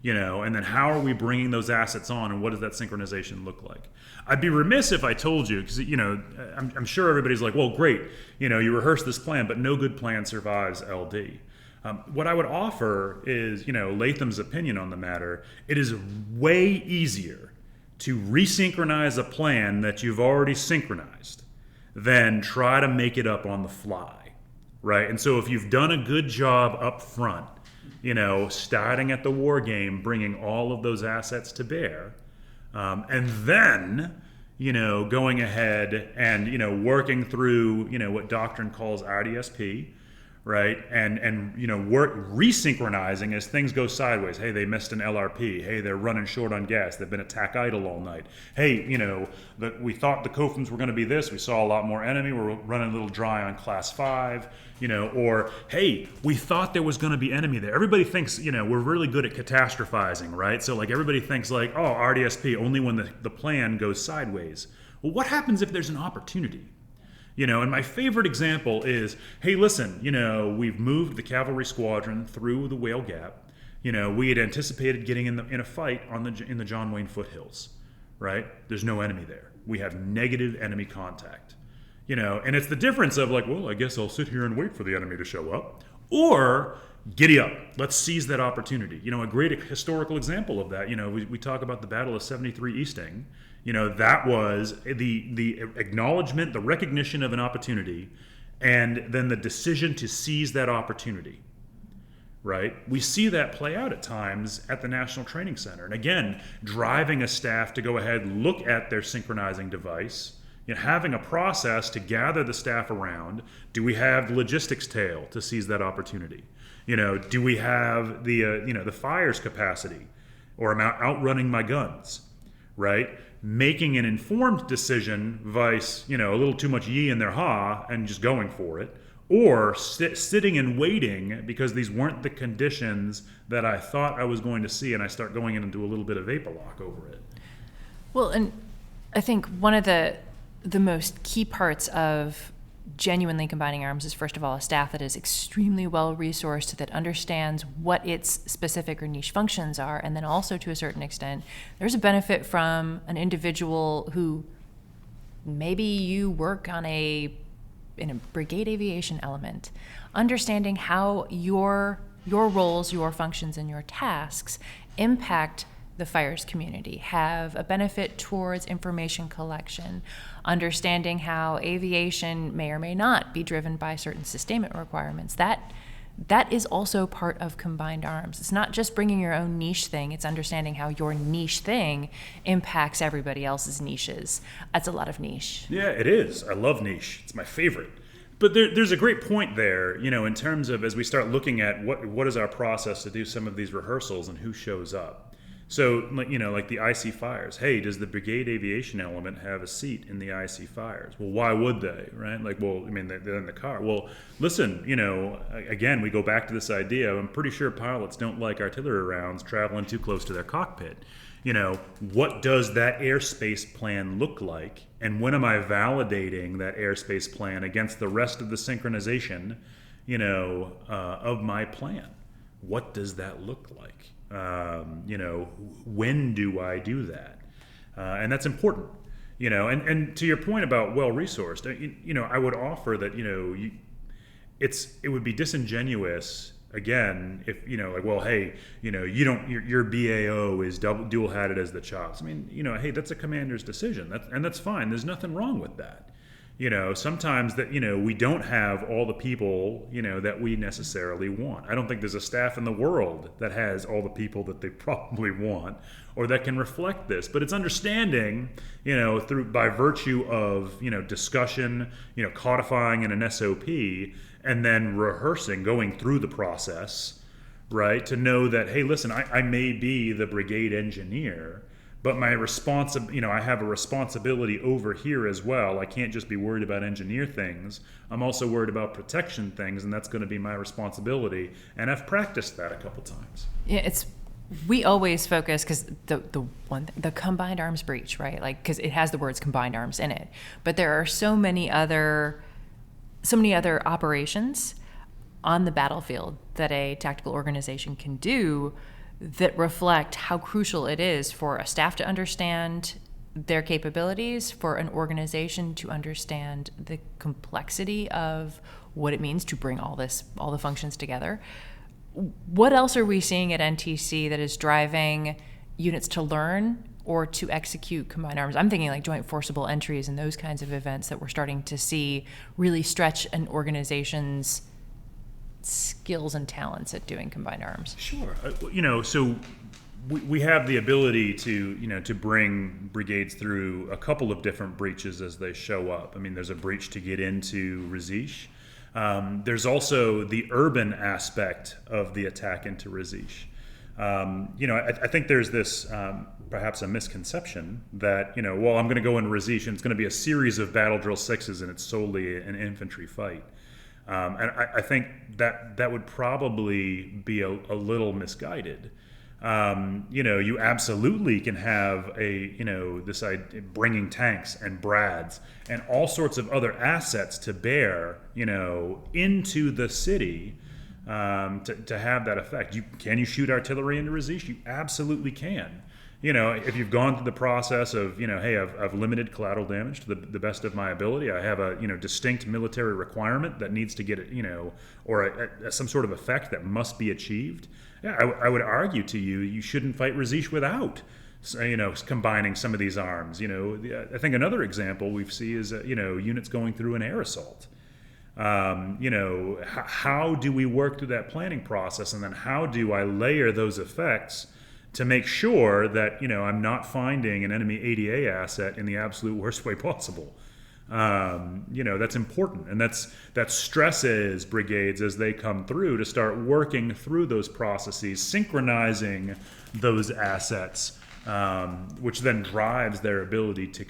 And then how are we bringing those assets on, and what does that synchronization look like? I'd be remiss if I told you, because, I'm sure everybody's like, well, great, you rehearse this plan, but no good plan survives LD. What I would offer is, Latham's opinion on the matter. It is way easier to resynchronize a plan that you've already synchronized than try to make it up on the fly, right? And so if you've done a good job up front, starting at the war game, bringing all of those assets to bear, and then, going ahead and, working through, what Doctrine calls RDSP, right? And work resynchronizing as things go sideways. Hey, they missed an LRP. Hey, they're running short on gas. They've been attack idle all night. Hey, we thought the COFMs were going to be this. We saw a lot more enemy. We're running a little dry on class 5. Or hey, we thought there was going to be enemy there. Everybody thinks, we're really good at catastrophizing, right? So like everybody thinks like, oh, RDSP only when the plan goes sideways. Well, what happens if there's an opportunity? And my favorite example is, hey, listen, we've moved the cavalry squadron through the Whale Gap. We had anticipated getting in a fight in the John Wayne foothills, right? There's no enemy there. We have negative enemy contact. And it's the difference of like, well, I guess I'll sit here and wait for the enemy to show up, or giddy up. Let's seize that opportunity. A great historical example of that. We talk about the Battle of 73 Easting. That was the acknowledgement, the recognition of an opportunity, and then the decision to seize that opportunity, right? We see that play out at times at the National Training Center. And again, driving a staff to go ahead and look at their synchronizing device, having a process to gather the staff around. Do we have the logistics tail to seize that opportunity? Do we have the fires capacity, or am I outrunning my guns, right? Making an informed decision vice, a little too much ye in their ha and just going for it, or sitting and waiting because these weren't the conditions that I thought I was going to see, and I start going into a little bit of vapor lock over it. Well, and I think one of the most key parts of genuinely combining arms is, first of all, a staff that is extremely well resourced, that understands what its specific or niche functions are, and then also, to a certain extent, there's a benefit from an individual who maybe you work in a brigade aviation element, understanding how your roles, your functions, and your tasks impact the fires community, have a benefit towards information collection, understanding how aviation may or may not be driven by certain sustainment requirements. That is also part of combined arms. It's not just bringing your own niche thing, it's understanding how your niche thing impacts everybody else's niches. That's a lot of niche. Yeah, it is. I love niche. It's my favorite. But there's a great point there, in terms of as we start looking at what is our process to do some of these rehearsals and who shows up. So, like the IC fires. Hey, does the brigade aviation element have a seat in the IC fires? Well, why would they, right? They're in the car. Well, listen, again, we go back to this idea. I'm pretty sure pilots don't like artillery rounds traveling too close to their cockpit. What does that airspace plan look like? And when am I validating that airspace plan against the rest of the synchronization, of my plan? What does that look like? When do I do that? And that's important, and to your point about well-resourced, I would offer that, it would be disingenuous again, if, like, well, hey, you don't, your BAO is dual hatted as the chops. I mean, hey, that's a commander's decision. That's fine. There's nothing wrong with that. Sometimes that, we don't have all the people, that we necessarily want. I don't think there's a staff in the world that has all the people that they probably want or that can reflect this. But it's understanding, by virtue of, discussion, codifying in an SOP and then rehearsing, going through the process, right? To know that, hey, listen, I may be the brigade engineer, but my I have a responsibility over here as well. I can't just be worried about engineer things. I'm also worried about protection things, and that's going to be my responsibility. And I've practiced that a couple times. Yeah, we always focus because the combined arms breach, right? Like, because it has the words combined arms in it, but there are so many other operations on the battlefield that a tactical organization can do that reflect how crucial it is for a staff to understand their capabilities, for an organization to understand the complexity of what it means to bring all the functions together. What else are we seeing at NTC that is driving units to learn or to execute combined arms? I'm thinking like joint forcible entries and those kinds of events that we're starting to see really stretch an organization's skills and talents at doing combined arms. Sure. So we have the ability to bring brigades through a couple of different breaches as they show up. I mean, there's a breach to get into Razish. There's also the urban aspect of the attack into Razish. I think there's this perhaps a misconception that, well, I'm going to go into Razish and it's going to be a series of battle drill sixes and it's solely an infantry fight. And I think that would probably be a little misguided. You absolutely can have this idea, bringing tanks and Brads and all sorts of other assets to bear, into the city to have that effect. Can you shoot artillery into Razish? You absolutely can. If you've gone through the process of, hey, I've limited collateral damage to the best of my ability. I have a, distinct military requirement that needs to get it, or some sort of effect that must be achieved. Yeah, I would argue to you shouldn't fight Razish without, combining some of these arms. I think another example we see is, units going through an air assault. How do we work through that planning process, and then how do I layer those effects to make sure that, I'm not finding an enemy ADA asset in the absolute worst way possible? That's important. And that stresses brigades as they come through to start working through those processes, synchronizing those assets, which then drives their ability to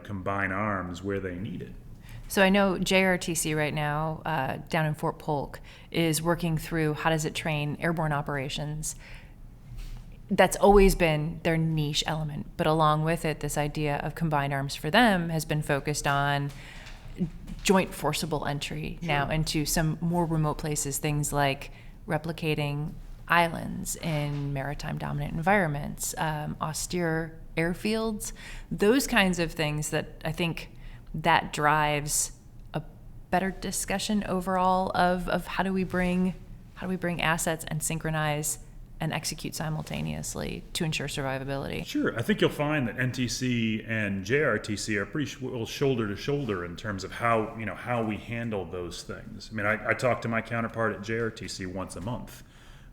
combine arms where they need it. So I know JRTC right now, down in Fort Polk, is working through how does it train airborne operations. That's always been their niche element, but along with it, this idea of combined arms for them has been focused on joint forcible entry now into some more remote places, things like replicating islands in maritime dominant environments, austere airfields, those kinds of things that I think that drives a better discussion overall of how do we bring assets and synchronize and execute simultaneously to ensure survivability. Sure. I think you'll find that NTC and JRTC are pretty well shoulder to shoulder in terms of how we handle those things. I mean, I talk to my counterpart at JRTC once a month.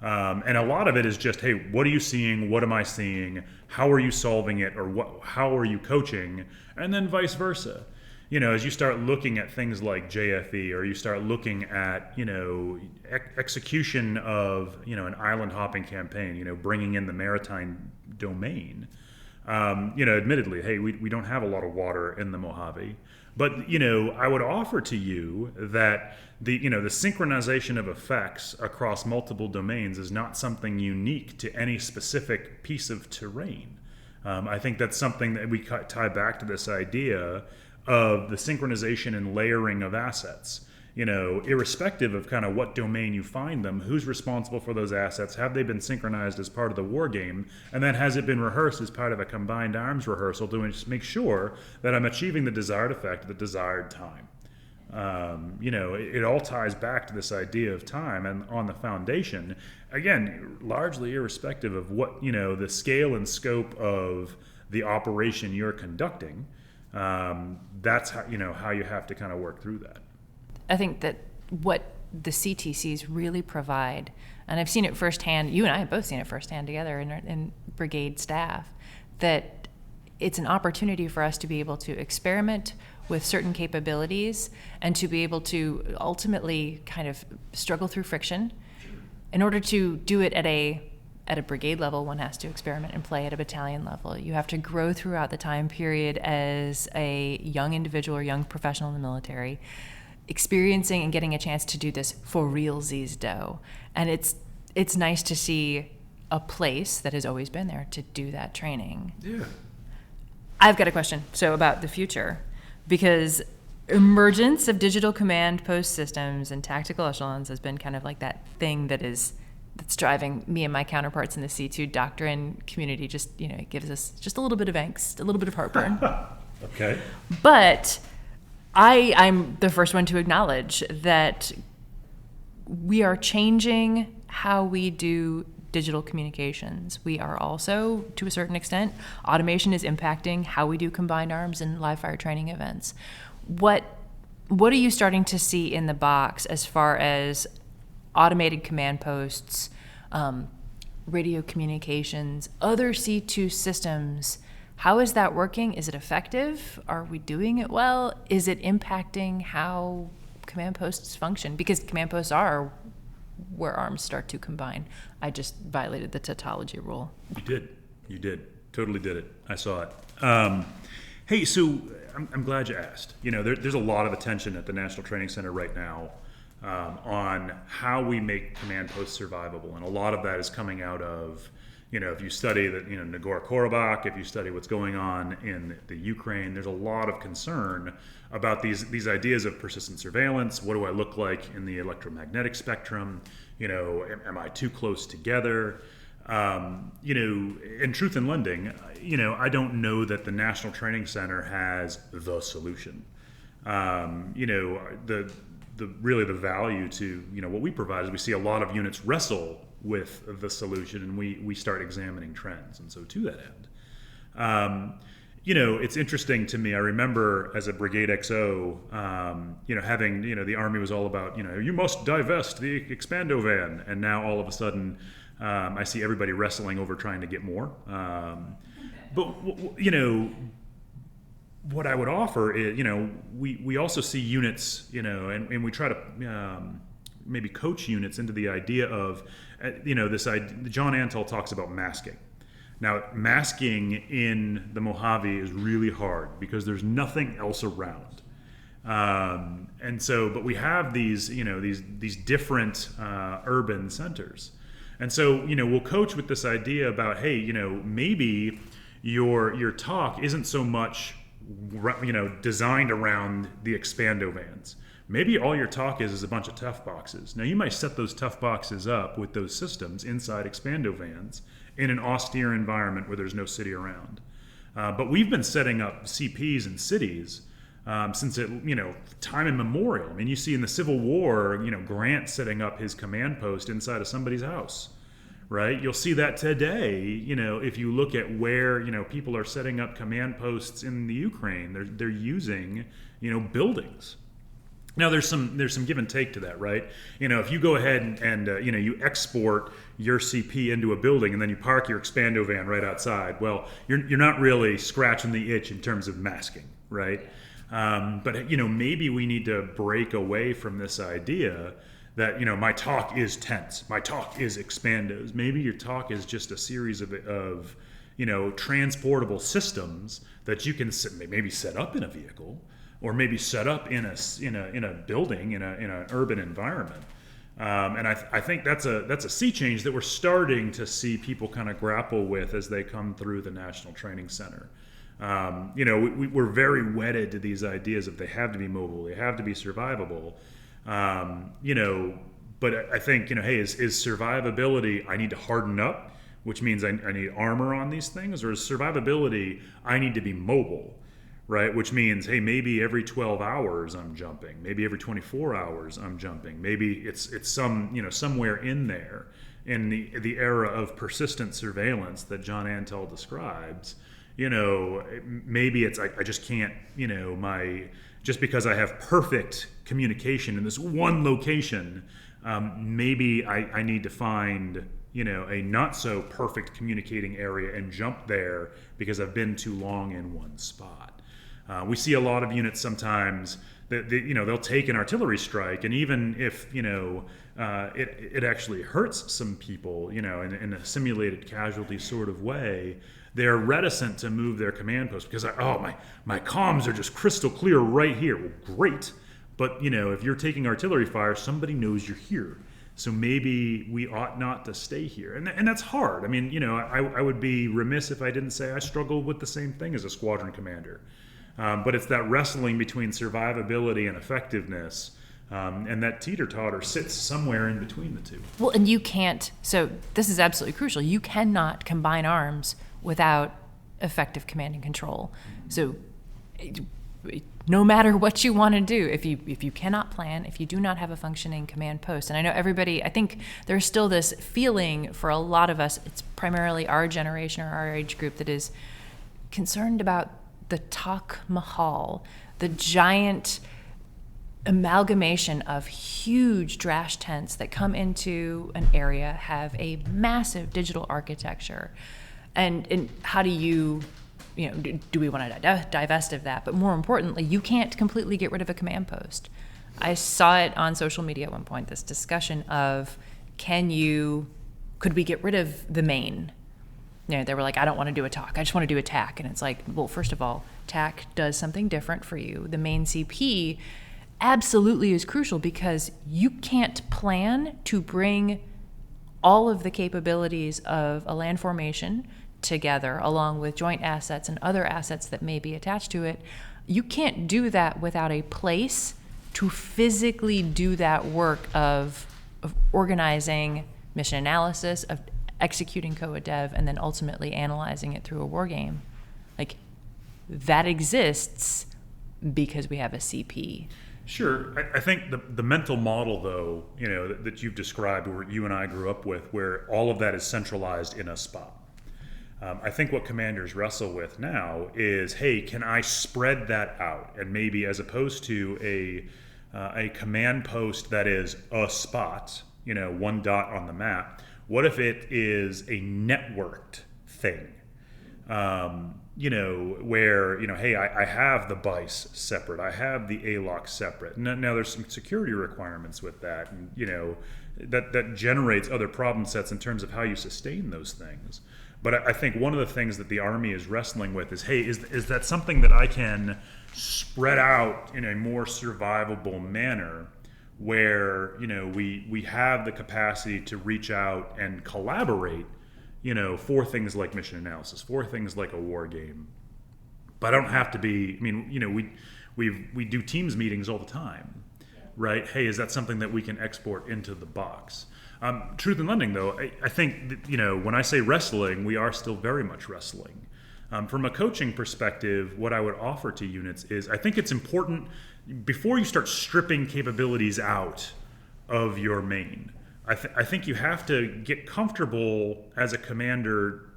And a lot of it is just, hey, what are you seeing? What am I seeing? How are you solving it? Or how are you coaching? And then vice versa. As you start looking at things like JFE, or you start looking at, execution of, an island hopping campaign, bringing in the maritime domain, admittedly, hey, we don't have a lot of water in the Mojave, but, I would offer to you that the synchronization of effects across multiple domains is not something unique to any specific piece of terrain. I think that's something that we tie back to this idea of the synchronization and layering of assets. Irrespective of kind of what domain you find them, who's responsible for those assets, have they been synchronized as part of the war game, and then has it been rehearsed as part of a combined arms rehearsal to make sure that I'm achieving the desired effect at the desired time. It all ties back to this idea of time, and on the foundation, again, largely irrespective of what, the scale and scope of the operation you're conducting. That's how you have to kind of work through that. I think that what the CTCs really provide, and I've seen it firsthand, you and I have both seen it firsthand together in brigade staff, that it's an opportunity for us to be able to experiment with certain capabilities and to be able to ultimately kind of struggle through friction. In order to do it at a brigade level, one has to experiment and play at a battalion level. You have to grow throughout the time period as a young individual or young professional in the military, experiencing and getting a chance to do this for realsies dough. And it's nice to see a place that has always been there to do that training. Yeah. I've got a question, about the future, because emergence of digital command post systems and tactical echelons has been kind of like that thing that's driving me and my counterparts in the C2 doctrine community. It gives us just a little bit of angst, a little bit of heartburn. Okay. But I'm the first one to acknowledge that we are changing how we do digital communications. We are also, to a certain extent, automation is impacting how we do combined arms and live fire training events. What are you starting to see in the box as far as automated command posts, radio communications, other C2 systems? How is that working? Is it effective? Are we doing it well? Is it impacting how command posts function? Because command posts are where arms start to combine. I just violated the tautology rule. You did. Totally did it. I saw it. Hey, so I'm glad you asked. There's a lot of attention at the National Training Center right now on how we make command posts survivable. And a lot of that is coming out of, if you study that, Nagorno-Karabakh, if you study what's going on in the Ukraine, there's a lot of concern about these ideas of persistent surveillance. What do I look like in the electromagnetic spectrum? Am I too close together? In truth in lending, I don't know that the National Training Center has the solution. The value to, what we provide is we see a lot of units wrestle with the solution, and we start examining trends. And so to that end, it's interesting to me. I remember as a Brigade XO, having, the Army was all about, you must divest the Expando van. And now all of a sudden, I see everybody wrestling over trying to get more. But what I would offer is, we also see units, and we try to maybe coach units into the idea of, this idea. John Antal talks about masking. Now, masking in the Mojave is really hard because there's nothing else around. And so, but we have these different urban centers. And so, we'll coach with this idea about, hey, maybe your talk isn't so much, designed around the Expando vans. Maybe all your talk is a bunch of tough boxes. Now, you might set those tough boxes up with those systems inside Expando vans in an austere environment where there's no city around. But we've been setting up CPs in cities since time immemorial. I mean, you see in the Civil War, Grant setting up his command post inside of somebody's house, right? You'll see that today, if you look at where, people are setting up command posts in the Ukraine, they're using, buildings. Now there's some give and take to that, right? If you go ahead and you export your CP into a building and then you park your Expando van right outside, well, you're not really scratching the itch in terms of masking, right? But maybe we need to break away from this idea that my talk is tents, my talk is Expandos. Maybe your talk is just a series of transportable systems that you can maybe set up in a vehicle, or maybe set up in a building in an urban environment. And I think that's a sea change that we're starting to see people kind of grapple with as they come through the National Training Center. We're very wedded to these ideas of they have to be mobile, they have to be survivable. But I think, hey, is survivability, I need to harden up, which means I need armor on these things, or is survivability, I need to be mobile, right? Which means, hey, maybe every 12 hours I'm jumping, maybe every 24 hours I'm jumping, maybe it's somewhere in there in the era of persistent surveillance that John Antel describes. Maybe it's I just can't, just because I have perfect communication in this one location, maybe I need to find a not so perfect communicating area and jump there because I've been too long in one spot. We see a lot of units sometimes that they'll take an artillery strike, and even if it actually hurts some people, in a simulated casualty sort of way, they're reticent to move their command post because my comms are just crystal clear right here. Well, great, but if you're taking artillery fire, somebody knows you're here. So maybe we ought not to stay here. And that's hard. I mean, I would be remiss if I didn't say I struggle with the same thing as a squadron commander. But it's that wrestling between survivability and effectiveness, and that teeter-totter sits somewhere in between the two. Well, and you can't, so this is absolutely crucial. You cannot combine arms without effective command and control. So no matter what you want to do, if you cannot plan, if you do not have a functioning command post, and I know I think there's still this feeling for a lot of us, it's primarily our generation or our age group that is concerned about the Taj Mahal, the giant amalgamation of huge drash tents that come into an area, have a massive digital architecture. And how do you do we want to divest of that? But more importantly, you can't completely get rid of a command post. I saw it on social media at one point, this discussion of could we get rid of the main? They were like, I don't want to do a TOC, I just want to do a TAC. And it's like, well, first of all, TAC does something different for you. The main CP absolutely is crucial because you can't plan to bring all of the capabilities of a land formation together along with joint assets and other assets that may be attached to it. You can't do that without a place to physically do that work of organizing mission analysis, of executing COA dev, and then ultimately analyzing it through a war game. Like, that exists because we have a CP. Sure. I think the mental model, though, that you've described, where you and I grew up with, where all of that is centralized in a spot. I think what commanders wrestle with now is, hey, can I spread that out? And maybe as opposed to a command post that is a spot, one dot on the map, what if it is a networked thing? Where, hey, I have the BICE separate, I have the ALOC separate. Now there's some security requirements with that, and, that generates other problem sets in terms of how you sustain those things. But I think one of the things that the Army is wrestling with is, hey, is that something that I can spread out in a more survivable manner where, we have the capacity to reach out and collaborate, for things like mission analysis, for things like a war game. But I don't have to be, we do Teams meetings all the time, right? Hey, is that something that we can export into the box? Truth in lending, though, I think that, when I say wrestling, we are still very much wrestling. From a coaching perspective, what I would offer to units is, I think it's important, before you start stripping capabilities out of your main, I think you have to get comfortable as a commander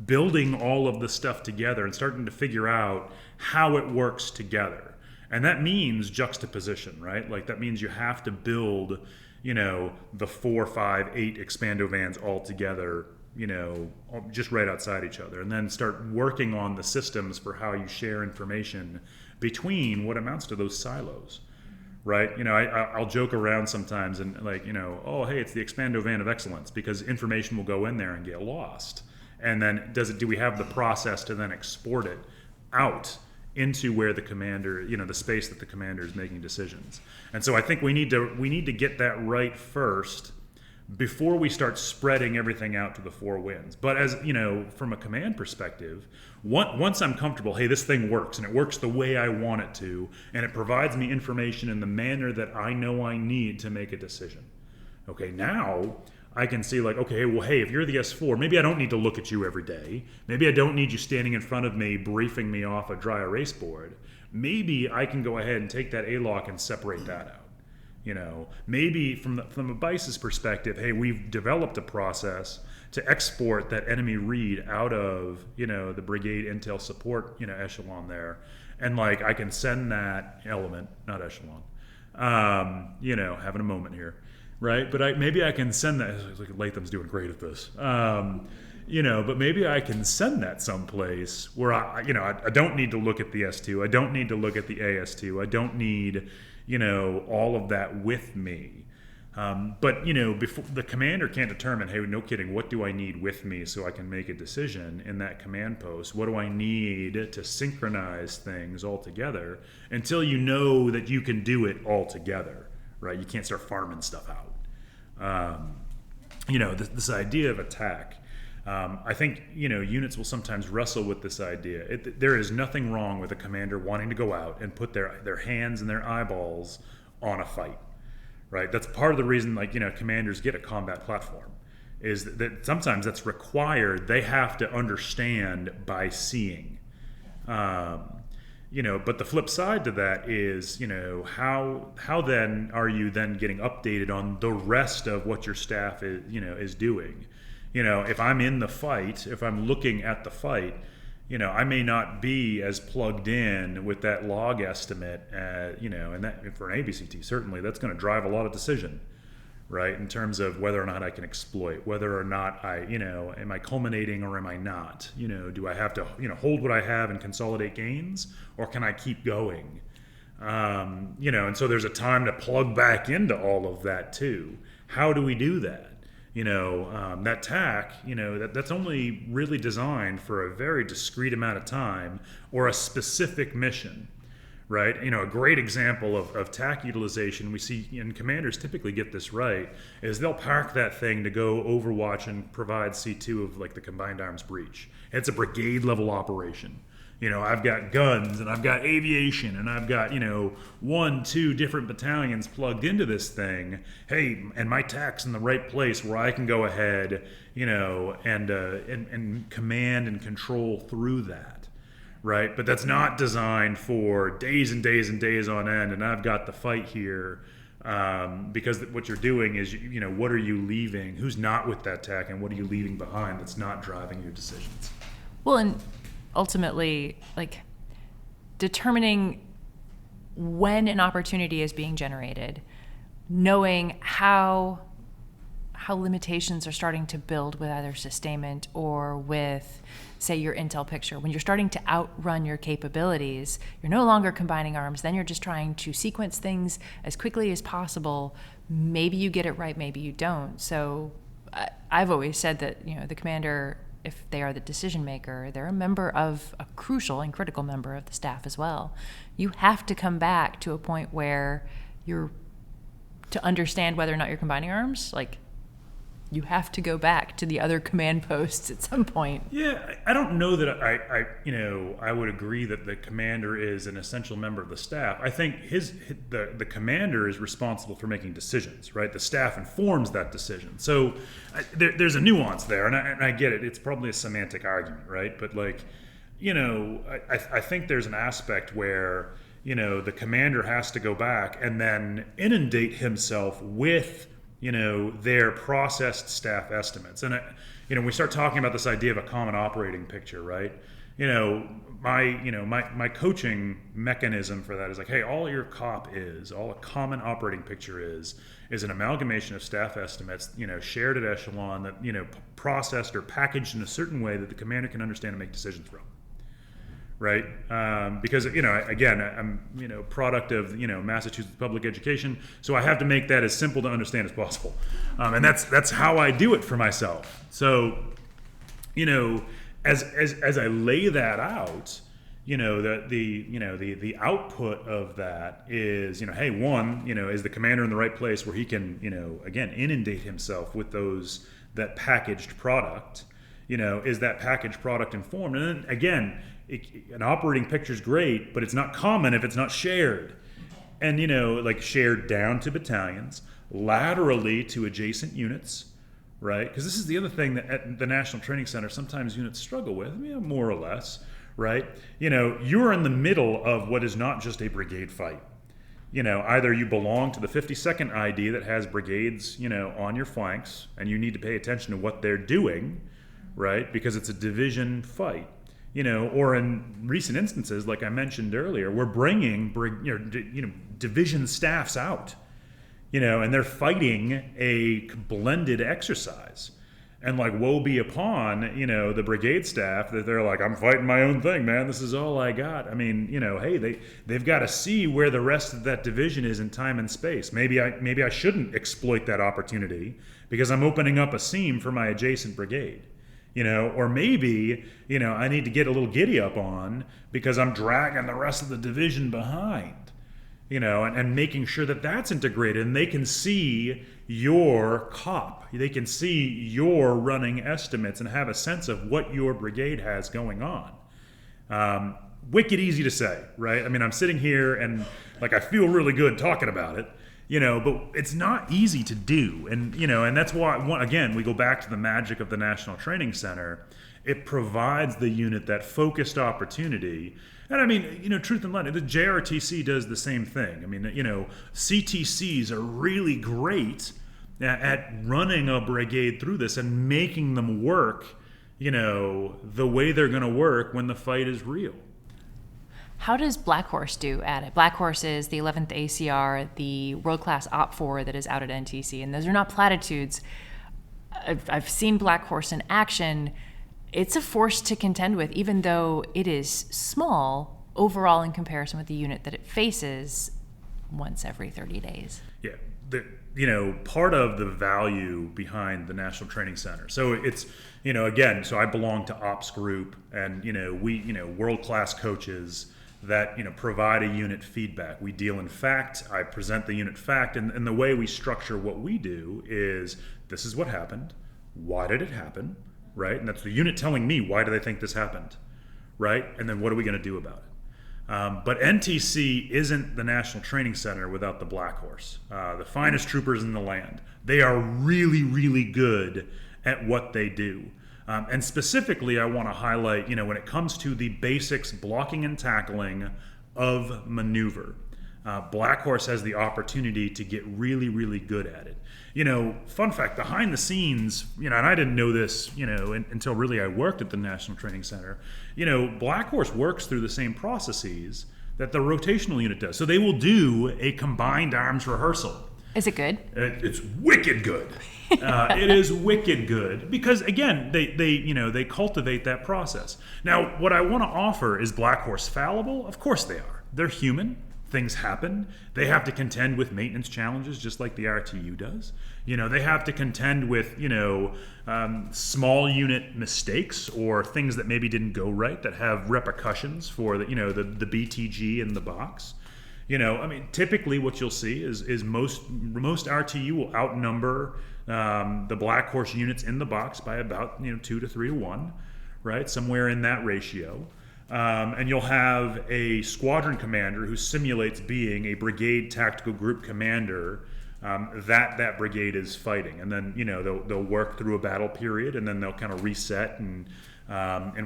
building all of the stuff together and starting to figure out how it works together. And that means juxtaposition, right? Like, that means you have to build the 4, 5, 8 expando vans all together, just right outside each other, and then start working on the systems for how you share information between what amounts to those silos, right? I'll joke around sometimes and oh, hey, it's the expando van of excellence, because information will go in there and get lost. And then do we have the process to then export it out into where the commander, the space that the commander is making decisions? And so I think we need to get that right first before we start spreading everything out to the four winds. But as from a command perspective, once I'm comfortable, hey, this thing works and it works the way I want it to, and it provides me information in the manner that I know I need to make a decision. Okay, now I can see like, okay, well, hey, if you're the S4, maybe I don't need to look at you every day. Maybe I don't need you standing in front of me, briefing me off a dry erase board. Maybe I can go ahead and take that A-lock and separate that out. Maybe from a BICE's perspective, hey, we've developed a process to export that enemy read out of, the brigade intel support, echelon there. And like, I can send that element, not echelon, having a moment here, right? But maybe I can send that, like Latham's doing great at this, but maybe I can send that someplace where I don't need to look at the S2. I don't need to look at the AS2. I don't need, all of that with me. But before the commander can't determine, hey, no kidding, what do I need with me so I can make a decision in that command post? What do I need to synchronize things all together until you know that you can do it all together, right? You can't start farming stuff out. This idea of attack. I think units will sometimes wrestle with this idea. There is nothing wrong with a commander wanting to go out and put their hands and their eyeballs on a fight, right? That's part of the reason, commanders get a combat platform, is that sometimes that's required. They have to understand by seeing, But the flip side to that is, how then are you then getting updated on the rest of what your staff is doing? If I'm in the fight, if I'm looking at the fight, I may not be as plugged in with that log estimate, and that for an ABCT, certainly that's going to drive a lot of decision, right? In terms of whether or not I can exploit, whether or not am I culminating or am I not? Do I have to, hold what I have and consolidate gains, or can I keep going? And so there's a time to plug back into all of that too. How do we do that? That TAC, that's only really designed for a very discrete amount of time or a specific mission, right? A great example of TAC utilization we see, and commanders typically get this right, is they'll park that thing to go overwatch and provide C2 of like the Combined Arms Breach. It's a brigade level operation. I've got guns and I've got aviation and I've got, 1-2 different battalions plugged into this thing. Hey, and my TAC's in the right place where I can go ahead, and command and control through that, right? But that's not designed for days and days and days on end. And I've got the fight here because what you're doing is, what are you leaving? Who's not with that TAC, and what are you leaving behind that's not driving your decisions? Well, and ultimately, determining when an opportunity is being generated, knowing how limitations are starting to build with either sustainment or with, say, your intel picture. When you're starting to outrun your capabilities, you're no longer combining arms. Then you're just trying to sequence things as quickly as possible. Maybe you get it right, maybe you don't. So I've always said that, the commander, if they are the decision maker, they're a crucial and critical member of the staff as well. You have to come back to a point where to understand whether or not you're combining arms, you have to go back to the other command posts at some point. Yeah, I don't know that I would agree that the commander is an essential member of the staff. I think the commander is responsible for making decisions, right? The staff informs that decision. So there's a nuance there, and I get it. It's probably a semantic argument, right? But I think there's an aspect where the commander has to go back and then inundate himself with their processed staff estimates. And, we start talking about this idea of a common operating picture, right? My coaching mechanism for that is hey, all your all a common operating picture is an amalgamation of staff estimates, shared at echelon that, processed or packaged in a certain way that the commander can understand and make decisions from. Right? Because, again, I'm, product of, Massachusetts public education. So I have to make that as simple to understand as possible. And that's how I do it for myself. So, as I lay that out, the output of that is, hey, one, is the commander in the right place where he can, again, inundate himself with that packaged product, is that packaged product informed? And then again, an operating picture is great, but it's not common if it's not shared. And, shared down to battalions, laterally to adjacent units, right? Because this is the other thing that at the National Training Center sometimes units struggle with, more or less, right? You're in the middle of what is not just a brigade fight. Either you belong to the 52nd ID that has brigades, on your flanks, and you need to pay attention to what they're doing, right? Because it's a division fight. Or in recent instances, like I mentioned earlier, we're bringing division staffs out, and they're fighting a blended exercise. And woe be upon, the brigade staff that they're like, I'm fighting my own thing, man. This is all I got. Hey, they've got to see where the rest of that division is in time and space. Maybe I shouldn't exploit that opportunity because I'm opening up a seam for my adjacent brigade. Or maybe, I need to get a little giddy up on because I'm dragging the rest of the division behind, and making sure that that's integrated and they can see your COP. They can see your running estimates and have a sense of what your brigade has going on. Wicked easy to say, right? I'm sitting here and I feel really good talking about it. But it's not easy to do. And that's why, again, we go back to the magic of the National Training Center. It provides the unit that focused opportunity. And truth and light, the JRTC does the same thing. CTCs are really great at running a brigade through this and making them work, the way they're going to work when the fight is real. How does Black Horse do at it? Black Horse is the 11th ACR, the world-class Op4 that is out at NTC. And those are not platitudes. I've seen Black Horse in action. It's a force to contend with, even though it is small overall in comparison with the unit that it faces once every 30 days. Yeah. Part of the value behind the National Training Center. So it's, again, so I belong to Ops Group and, we, world-class coaches that, provide a unit feedback. We deal in fact. I present the unit fact. And the way we structure what we do is this is what happened. Why did it happen? Right? And that's the unit telling me, why do they think this happened? Right? And then what are we going to do about it? But NTC isn't the National Training Center without the Black Horse, the finest troopers in the land. They are really, really good at what they do. And specifically, I want to highlight, when it comes to the basics, blocking and tackling of maneuver, Black Horse has the opportunity to get really, really good at it. Fun fact, behind the scenes, and I didn't know this, until really I worked at the National Training Center, Black Horse works through the same processes that the rotational unit does. So they will do a combined arms rehearsal. Is it good? It's wicked good. It is wicked good because, again, they cultivate that process. Now, what I want to offer is Black Horse fallible? Of course they are. They're human. Things happen. They have to contend with maintenance challenges just like the RTU does. They have to contend with, small unit mistakes or things that maybe didn't go right that have repercussions for the BTG in the box. Typically what you'll see is most RTU will outnumber the Black Horse units in the box by about 2 to 3 to 1, right? Somewhere in that ratio. And you'll have a squadron commander who simulates being a brigade tactical group commander that brigade is fighting. And then, they'll work through a battle period and then they'll kind of reset and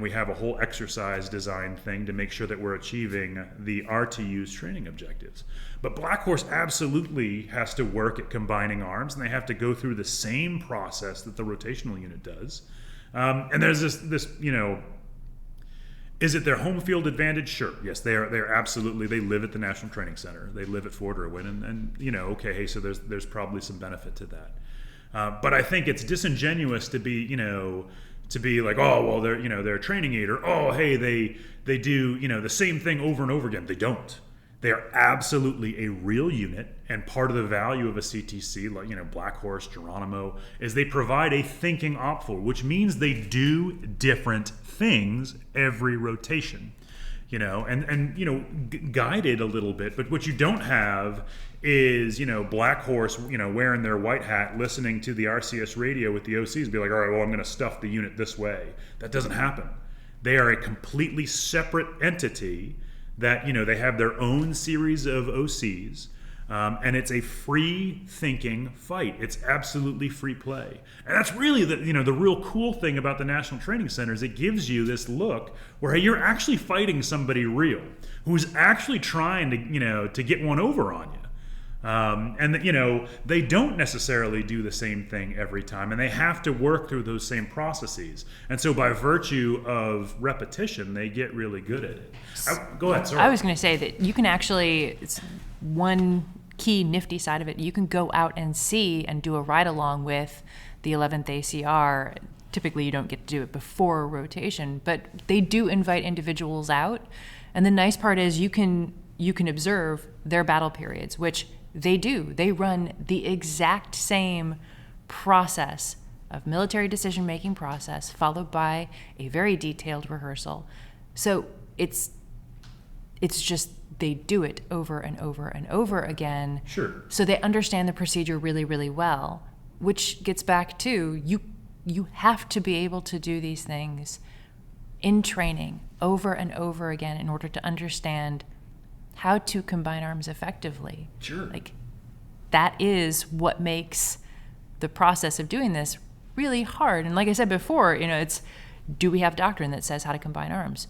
we have a whole exercise design thing to make sure that we're achieving the RTU's training objectives. But Black Horse absolutely has to work at combining arms and they have to go through the same process that the rotational unit does. And there's this is it their home field advantage? Sure. Yes, they're absolutely, they live at the National Training Center. They live at Fort Irwin and so there's probably some benefit to that. But I think it's disingenuous to be, to be like, oh, well, they're a training aid, or, oh, hey, they do, the same thing over and over again. They don't. They are absolutely a real unit, and part of the value of a CTC, like, Black Horse, Geronimo, is they provide a thinking op-for, which means they do different things every rotation, guided a little bit. But what you don't have is, Black Horse, wearing their white hat, listening to the RCS radio with the OCs, be like, all right, well, I'm going to stuff the unit this way. That doesn't happen. They are a completely separate entity that, they have their own series of OCs. And it's a free-thinking fight. It's absolutely free play. And that's really the real cool thing about the National Training Center is it gives you this look where you're actually fighting somebody real who's actually trying to get one over on you. And they don't necessarily do the same thing every time, and they have to work through those same processes. And so by virtue of repetition, they get really good at it. Go ahead, sorry. I was going to say that you can actually, it's one key nifty side of it, you can go out and see and do a ride along with the 11th ACR. Typically you don't get to do it before rotation, but they do invite individuals out. And the nice part is you can observe their battle periods, which they do. They run the exact same process of military decision-making process followed by a very detailed rehearsal. So it's just they do it over and over and over again. Sure. So they understand the procedure really, really well, which gets back to you have to be able to do these things in training over and over again in order to understand how to combine arms effectively. Sure. Like, that is what makes the process of doing this really hard. And like I said before, it's, do we have doctrine that says how to combine arms?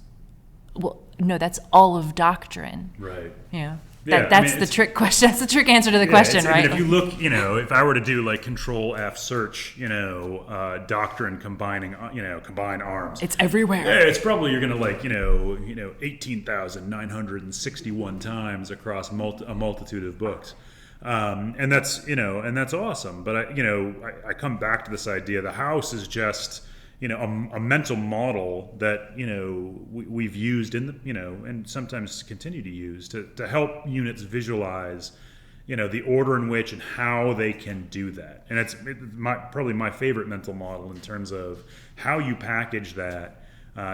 Well, no, that's all of doctrine. Right. Yeah. Yeah, That's the trick question. That's the trick answer to the question, right? If you look, if I were to do like Control F search, doctrine combining, combine arms. It's everywhere. Yeah, it's probably you're gonna 18,961 times across a multitude of books, and that's awesome. But I come back to this idea: the house is just a mental model that we've used in the and sometimes continue to use to help units visualize the order in which and how they can do that. And it's probably my favorite mental model in terms of how you package that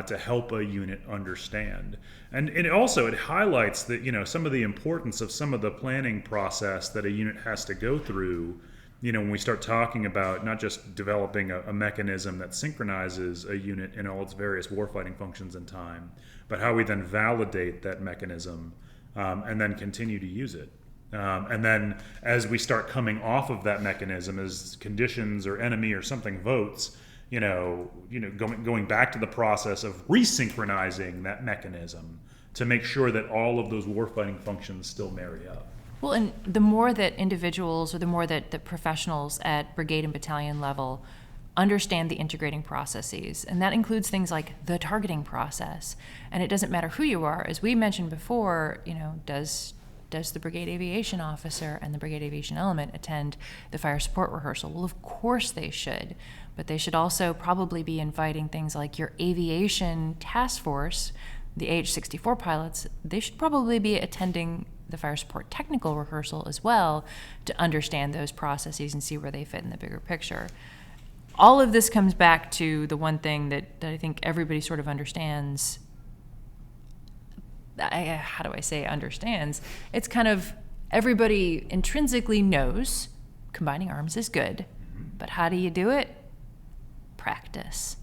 to help a unit understand. And it highlights that some of the importance of some of the planning process that a unit has to go through. When we start talking about not just developing a mechanism that synchronizes a unit in all its various warfighting functions in time, but how we then validate that mechanism and then continue to use it. And then as we start coming off of that mechanism, as conditions or enemy or something votes, going back to the process of resynchronizing that mechanism to make sure that all of those warfighting functions still marry up. Well, and the more that individuals or the more that the professionals at brigade and battalion level understand the integrating processes, and that includes things like the targeting process. And it doesn't matter who you are. As we mentioned before, does the brigade aviation officer and the brigade aviation element attend the fire support rehearsal? Well, of course they should. But they should also probably be inviting things like your aviation task force, the AH-64 pilots. They should probably be attending the fire support technical rehearsal as well to understand those processes and see where they fit in the bigger picture. All of this comes back to the one thing that I think everybody sort of understands. How do I say understands? It's kind of everybody intrinsically knows combining arms is good, but how do you do it? Practice.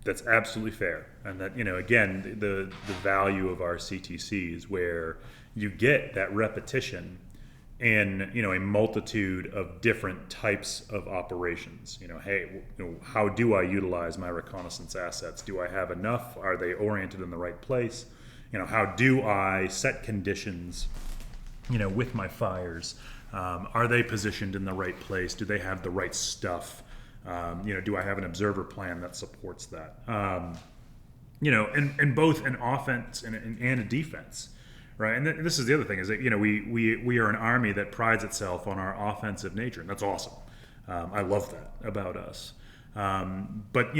That's absolutely fair. And that, again, the value of our CTCs where you get that repetition in, a multitude of different types of operations. How do I utilize my reconnaissance assets? Do I have enough? Are they oriented in the right place? How do I set conditions, with my fires? Are they positioned in the right place? Do they have the right stuff? Do I have an observer plan that supports that? And both an offense and a defense, right? And this is the other thing is that we are an army that prides itself on our offensive nature, and that's awesome. I love that about us. But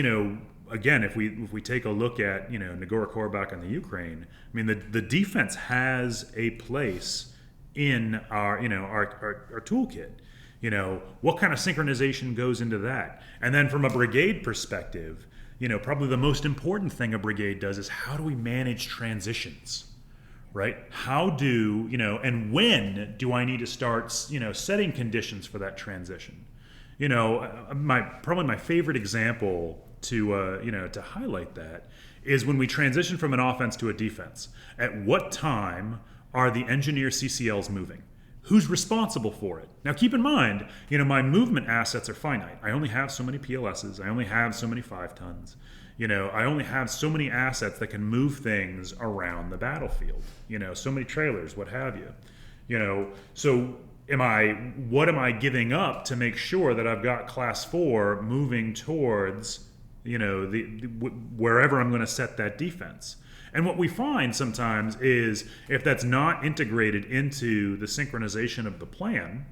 again, if we take a look at Nagorno-Karabakh and the Ukraine, I mean the defense has a place in our toolkit. What kind of synchronization goes into that? And then from a brigade perspective, probably the most important thing a brigade does is how do we manage transitions, right? How do, and when do I need to start, setting conditions for that transition? Probably my favorite example to highlight that is when we transition from an offense to a defense. At what time are the engineer CCLs moving? Who's responsible for it? Now keep in mind, my movement assets are finite. I only have so many PLSs. I only have so many 5 tons. I only have so many assets that can move things around the battlefield. So many trailers, what have you. So what am I giving up to make sure that I've got class 4 moving towards, wherever I'm going to set that defense? And what we find sometimes is if that's not integrated into the synchronization of the plan,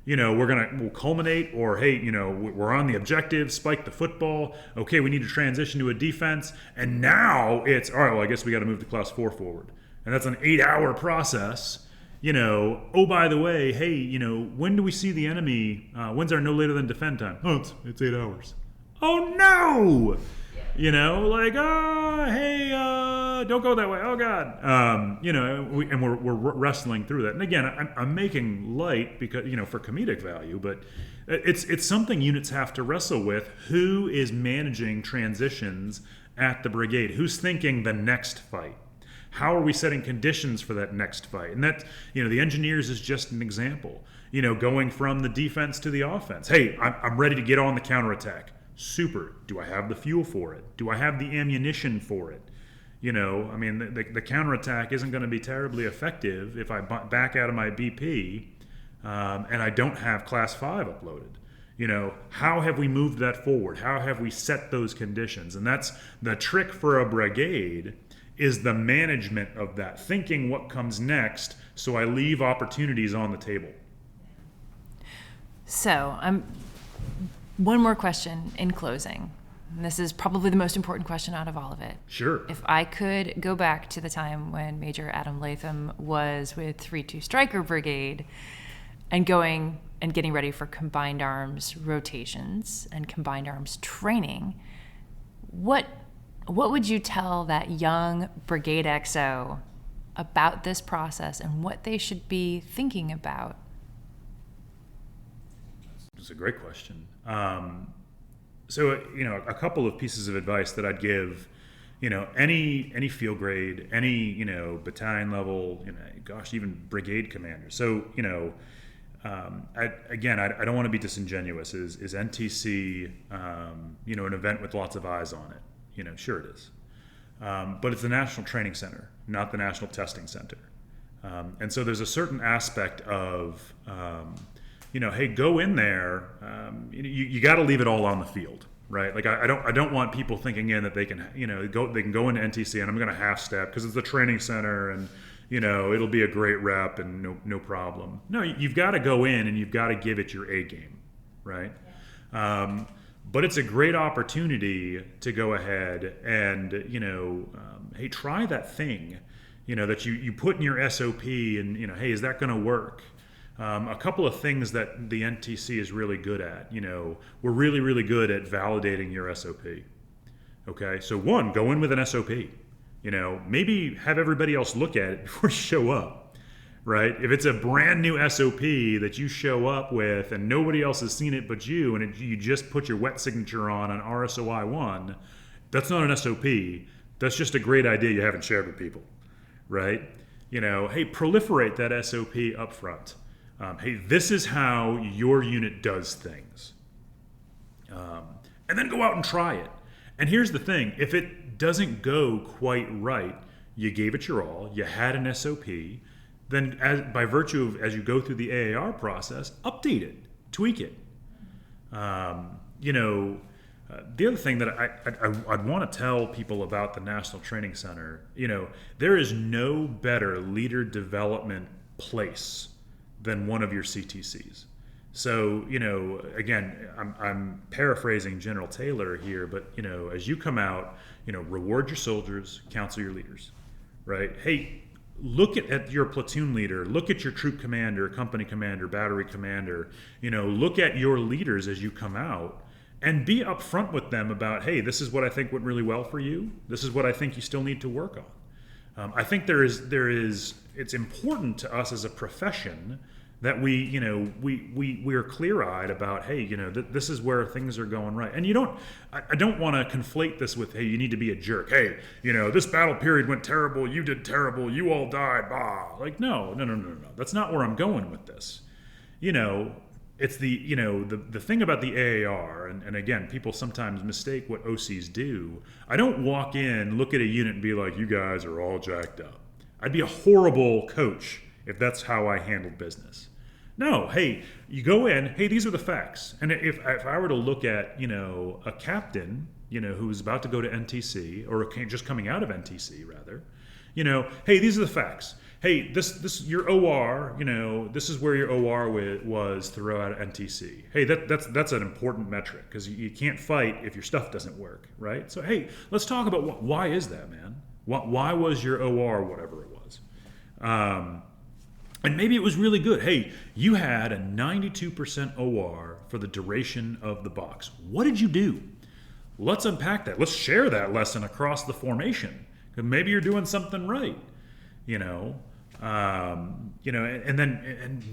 we'll culminate, or hey, we're on the objective, spike the football. Okay, we need to transition to a defense, and now it's all right. Well, I guess we got to move to class 4 forward, and that's an 8-hour process. Oh, by the way, hey, when do we see the enemy? When's our no later than defend time? Oh, it's 8 hours. Oh no! Hey, don't go that way. Oh God. We're wrestling through that. And again, I'm making light because, for comedic value, but it's something units have to wrestle with. Who is managing transitions at the brigade? Who's thinking the next fight? How are we setting conditions for that next fight? And that, the engineers is just an example, going from the defense to the offense. Hey, I'm ready to get on the counterattack. Super. Do I have the fuel for it? Do I have the ammunition for it? The counterattack isn't going to be terribly effective if I back out of my BP and I don't have class 5 uploaded. How have we moved that forward? How have we set those conditions? And that's the trick for a brigade, is the management of that, thinking what comes next so I leave opportunities on the table. So one more question in closing. And this is probably the most important question out of all of it. Sure. If I could go back to the time when Major Adam Latham was with 3-2 Stryker Brigade and going and getting ready for combined arms rotations and combined arms training, what would you tell that young Brigade XO about this process and what they should be thinking about? That's a great question. So, a couple of pieces of advice that I'd give, any field grade, any, battalion level, even brigade commander. So, I don't want to be disingenuous. Is NTC, an event with lots of eyes on it? Sure it is. But it's the National Training Center, not the National Testing Center. And so there's a certain aspect of, hey, go in there. You got to leave it all on the field, right? Like I don't want people thinking that they can, they can go into NTC and I'm going to half step because it's the training center and it'll be a great rep and no problem. No, you've got to go in and you've got to give it your A game, right? Yeah. But it's a great opportunity to go ahead and hey, try that thing, that you put in your SOP and hey, is that going to work? A couple of things that the NTC is really good at. We're really, really good at validating your SOP. Okay, so one, go in with an SOP. Maybe have everybody else look at it before you show up, right? If it's a brand new SOP that you show up with and nobody else has seen it but you, and you just put your wet signature on RSOI 1, that's not an SOP. That's just a great idea you haven't shared with people, right? Hey, proliferate that SOP up front. Hey, this is how your unit does things. And then go out and try it. And here's the thing. If it doesn't go quite right, you gave it your all, you had an SOP, then by virtue of, as you go through the AAR process, update it, tweak it. The other thing that I'd want to tell people about the National Training Center, there is no better leader development place than one of your CTCs. So, again, I'm paraphrasing General Taylor here, but, as you come out, reward your soldiers, counsel your leaders, right? Hey, look at your platoon leader, look at your troop commander, company commander, battery commander, look at your leaders as you come out and be upfront with them about, hey, this is what I think went really well for you. This is what I think you still need to work on. I think it's important to us as a profession that we're clear-eyed about, hey, this is where things are going right. And I don't want to conflate this with, hey, you need to be a jerk. Hey, this battle period went terrible. You did terrible. You all died. Bah. Like, no. That's not where I'm going with this. It's the thing about the AAR, and again, people sometimes mistake what OCs do. I don't walk in, look at a unit, and be like, you guys are all jacked up. I'd be a horrible coach if that's how I handled business. No, hey, you go in, hey, these are the facts. And if I were to look at, a captain, who's about to go to NTC, or just coming out of NTC, rather, hey, these are the facts. Hey, this your OR, this is where your OR was throughout NTC. Hey, that's an important metric, because you can't fight if your stuff doesn't work, right? So, hey, let's talk about why is that, man? Why was your OR whatever it was? And maybe it was really good. Hey, you had a 92% OR for the duration of the box. What did you do? Let's unpack that. Let's share that lesson across the formation. Because maybe you're doing something right, and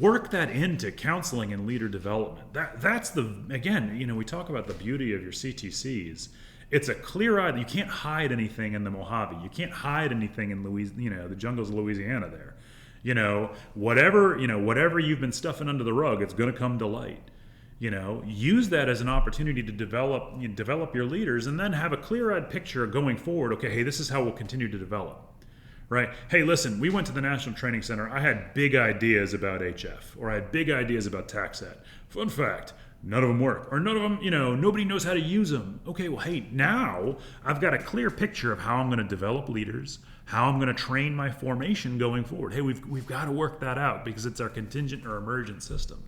work that into counseling and leader development. That's again, we talk about the beauty of your CTCs. It's a clear-eyed. You can't hide anything in the Mojave. You can't hide anything in the jungles of Louisiana there. Whatever you've been stuffing under the rug, it's going to come to light. Use that as an opportunity to develop your leaders, and then have a clear-eyed picture going forward. Okay, hey, this is how we'll continue to develop. Right? Hey, listen, we went to the National Training Center. I had big ideas about HF, or I had big ideas about TACSAT. Fun fact, none of them work, or none of them, nobody knows how to use them. Okay, well, hey, now I've got a clear picture of how I'm going to develop leaders, how I'm going to train my formation going forward. Hey, we've got to work that out, because it's our contingent or emergent system.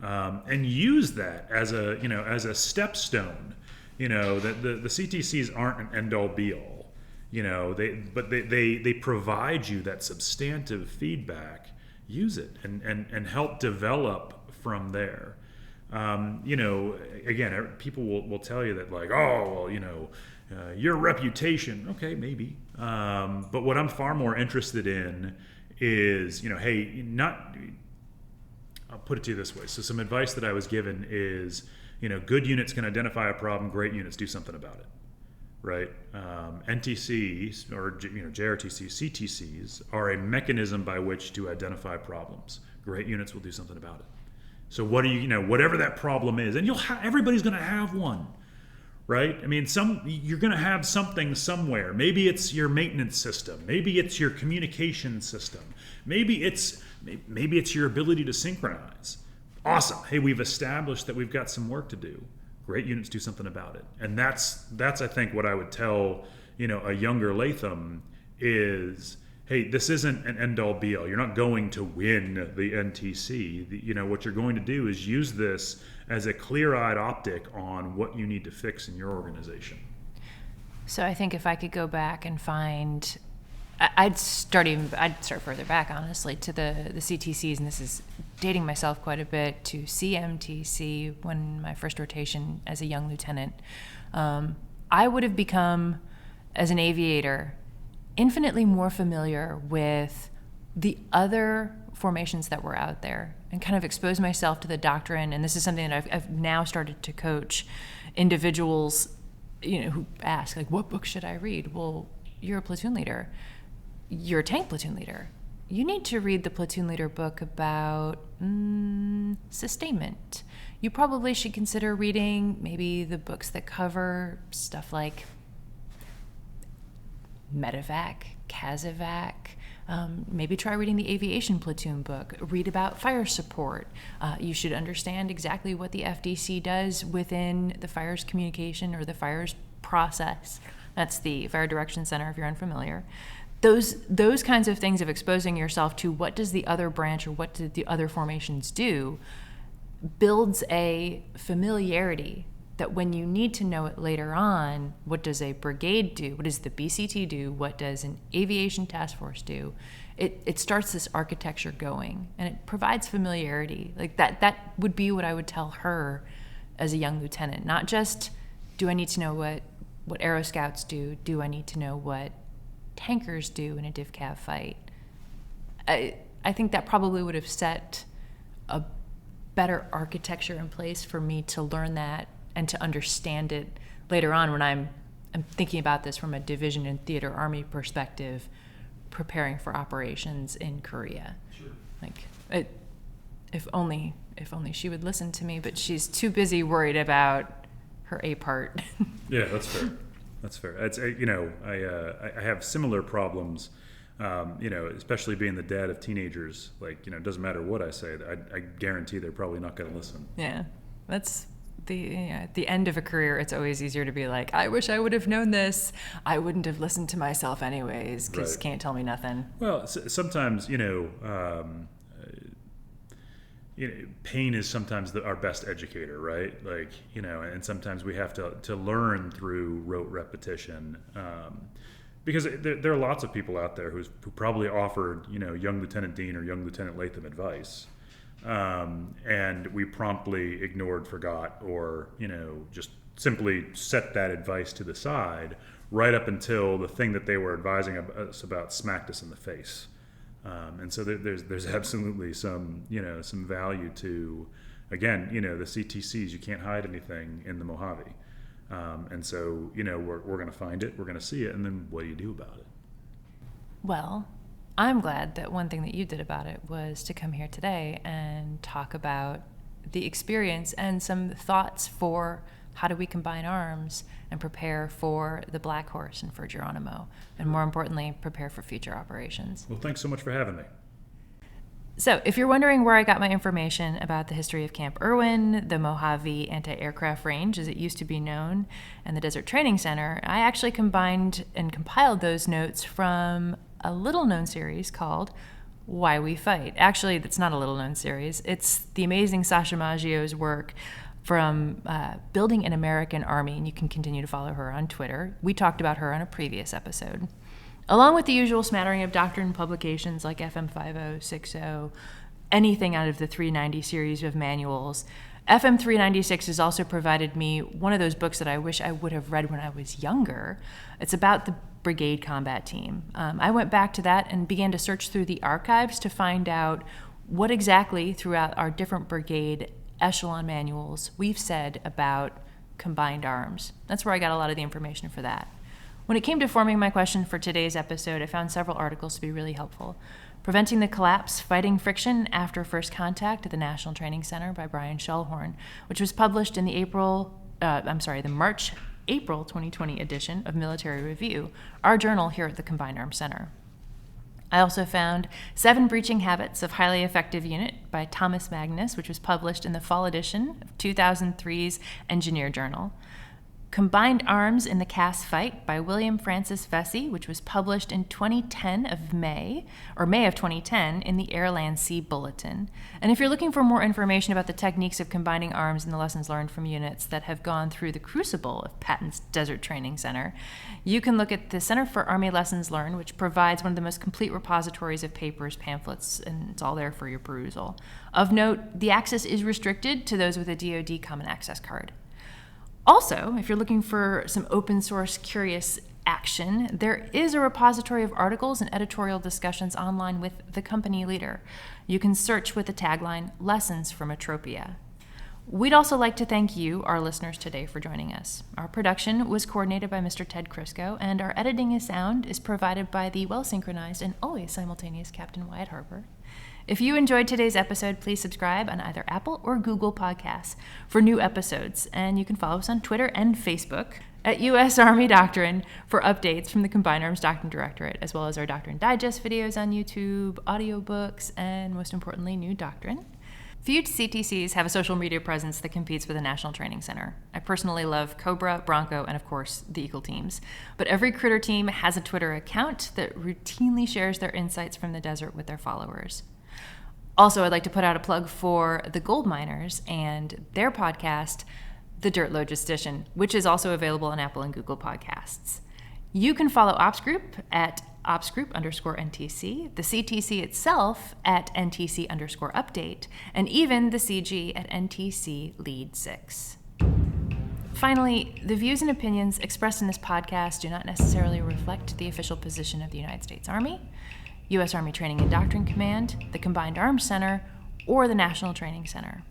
And use that as a stepstone. That the CTCs aren't an end-all be-all. They provide you that substantive feedback. Use it and help develop from there. Again, people will tell you that, like, oh, well, your reputation. Okay, maybe. But what I'm far more interested in is, hey, I'll put it to you this way. So some advice that I was given is, good units can identify a problem, great units do something about it. Right? NTCs or JRTCs, CTCs are a mechanism by which to identify problems. Great units will do something about it. So what do whatever that problem is, and everybody's going to have one, right? I mean, you're going to have something somewhere. Maybe it's your maintenance system. Maybe it's your communication system. Maybe it's your ability to synchronize. Awesome. Hey, we've established that we've got some work to do. Great units do something about it. And that's I think what I would tell, a younger Latham is, hey, this isn't an end-all be-all. You're not going to win the NTC. What you're going to do is use this as a clear-eyed optic on what you need to fix in your organization. So I think if I could go back and find, I'd start further back, honestly, to the CTCs, and this is dating myself quite a bit, to CMTC, when my first rotation as a young lieutenant. I would have become, as an aviator, infinitely more familiar with the other formations that were out there, and kind of expose myself to the doctrine. And this is something that I've now started to coach individuals, who ask, like, what book should I read? Well, you're a platoon leader. You're a tank platoon leader. You need to read the platoon leader book about sustainment. You probably should consider reading maybe the books that cover stuff like medevac, CASEVAC. Maybe try reading the aviation platoon book. Read about fire support. You should understand exactly what the FDC does within the fires communication or the fires process. That's the Fire Direction Center, if you're unfamiliar. Those kinds of things of exposing yourself to what does the other branch or what did the other formations do builds a familiarity that when you need to know it later on, what does a brigade do? What does the BCT do? What does an aviation task force do? It starts this architecture going, and it provides familiarity. Like that would be what I would tell her as a young lieutenant. Not just, do I need to know what Aero Scouts do? Do I need to know what tankers do in a div cav fight? I think that probably would have set a better architecture in place for me to learn that and to understand it later on when I'm thinking about this from a division and theater army perspective, preparing for operations in Korea. Sure. Like, if only she would listen to me, but she's too busy worried about her A part. Yeah, that's fair. That's fair. It's, I have similar problems, especially being the dad of teenagers. Like, it doesn't matter what I say. I guarantee they're probably not going to listen. Yeah, that's at the end of a career. It's always easier to be like, I wish I would have known this. I wouldn't have listened to myself anyways, because can't tell me nothing. Well, sometimes, pain is sometimes our best educator, right? Like, and sometimes we have to learn through rote repetition. Because there are lots of people out there who probably offered, young Lieutenant Dean or young Lieutenant Latham advice. And we promptly ignored, forgot, or, just simply set that advice to the side right up until the thing that they were advising us about smacked us in the face. And so there's absolutely some value to, again, the CTCs. You can't hide anything in the Mojave. And so, we're going to find it, we're going to see it, and then what do you do about it? Well, I'm glad that one thing that you did about it was to come here today and talk about the experience and some thoughts for how do we combine arms and prepare for the Black Horse and for Geronimo, and more importantly, prepare for future operations. Well, thanks so much for having me. So, if you're wondering where I got my information about the history of Camp Irwin, the Mojave Anti-Aircraft Range, as it used to be known, and the Desert Training Center, I actually combined and compiled those notes from a little-known series called Why We Fight. Actually, that's not a little-known series. It's the amazing Sasha Maggio's work from building an American army, and you can continue to follow her on Twitter. We talked about her on a previous episode. Along with the usual smattering of doctrine publications like FM 5060, anything out of the 390 series of manuals, FM 396 has also provided me one of those books that I wish I would have read when I was younger. It's about the brigade combat team. I went back to that and began to search through the archives to find out what exactly throughout our different brigade echelon manuals we've said about combined arms. That's where I got a lot of the information for that. When it came to forming my question for today's episode, I found several articles to be really helpful. Preventing the Collapse, Fighting Friction After First Contact at the National Training Center by Brian Schellhorn, which was published in the March-April 2020 edition of Military Review, our journal here at the Combined Arms Center. I also found 7 Breaching Habits of Highly Effective Unit by Thomas Magnus, which was published in the fall edition of 2003's Engineer Journal. Combined Arms in the Cass Fight by William Francis Vesey, which was published in May of 2010 in the Air Land Sea Bulletin. And if you're looking for more information about the techniques of combining arms and the lessons learned from units that have gone through the crucible of Patton's Desert Training Center, you can look at the Center for Army Lessons Learned, which provides one of the most complete repositories of papers, pamphlets, and it's all there for your perusal. Of note, the access is restricted to those with a DoD Common Access card. Also, if you're looking for some open source curious action, there is a repository of articles and editorial discussions online with the company leader. You can search with the tagline, Lessons from Atropia. We'd also like to thank you, our listeners, today for joining us. Our production was coordinated by Mr. Ted Crisco, and our editing and sound is provided by the well-synchronized and always simultaneous Captain Wyatt Harper. If you enjoyed today's episode, please subscribe on either Apple or Google Podcasts for new episodes. And you can follow us on Twitter and Facebook at U.S. Army Doctrine for updates from the Combined Arms Doctrine Directorate, as well as our Doctrine Digest videos on YouTube, audiobooks, and most importantly, new doctrine. Few CTCs have a social media presence that competes with the National Training Center. I personally love Cobra, Bronco, and of course, the Eagle teams. But every Critter team has a Twitter account that routinely shares their insights from the desert with their followers. Also, I'd like to put out a plug for the Gold Miners and their podcast, The Dirt Logistician, which is also available on Apple and Google Podcasts. You can follow Ops Group at opsgroup_NTC, the CTC itself at NTC_update, and even the CG at NTC Lead 6. Finally, the views and opinions expressed in this podcast do not necessarily reflect the official position of the United States Army, U.S. Army Training and Doctrine Command, the Combined Arms Center, or the National Training Center.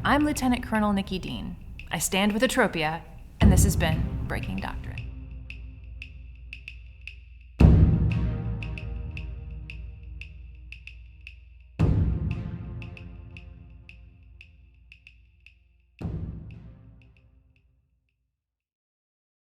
I'm Lieutenant Colonel Nikki Dean. I stand with Atropia, and this has been Breaking Doctrine.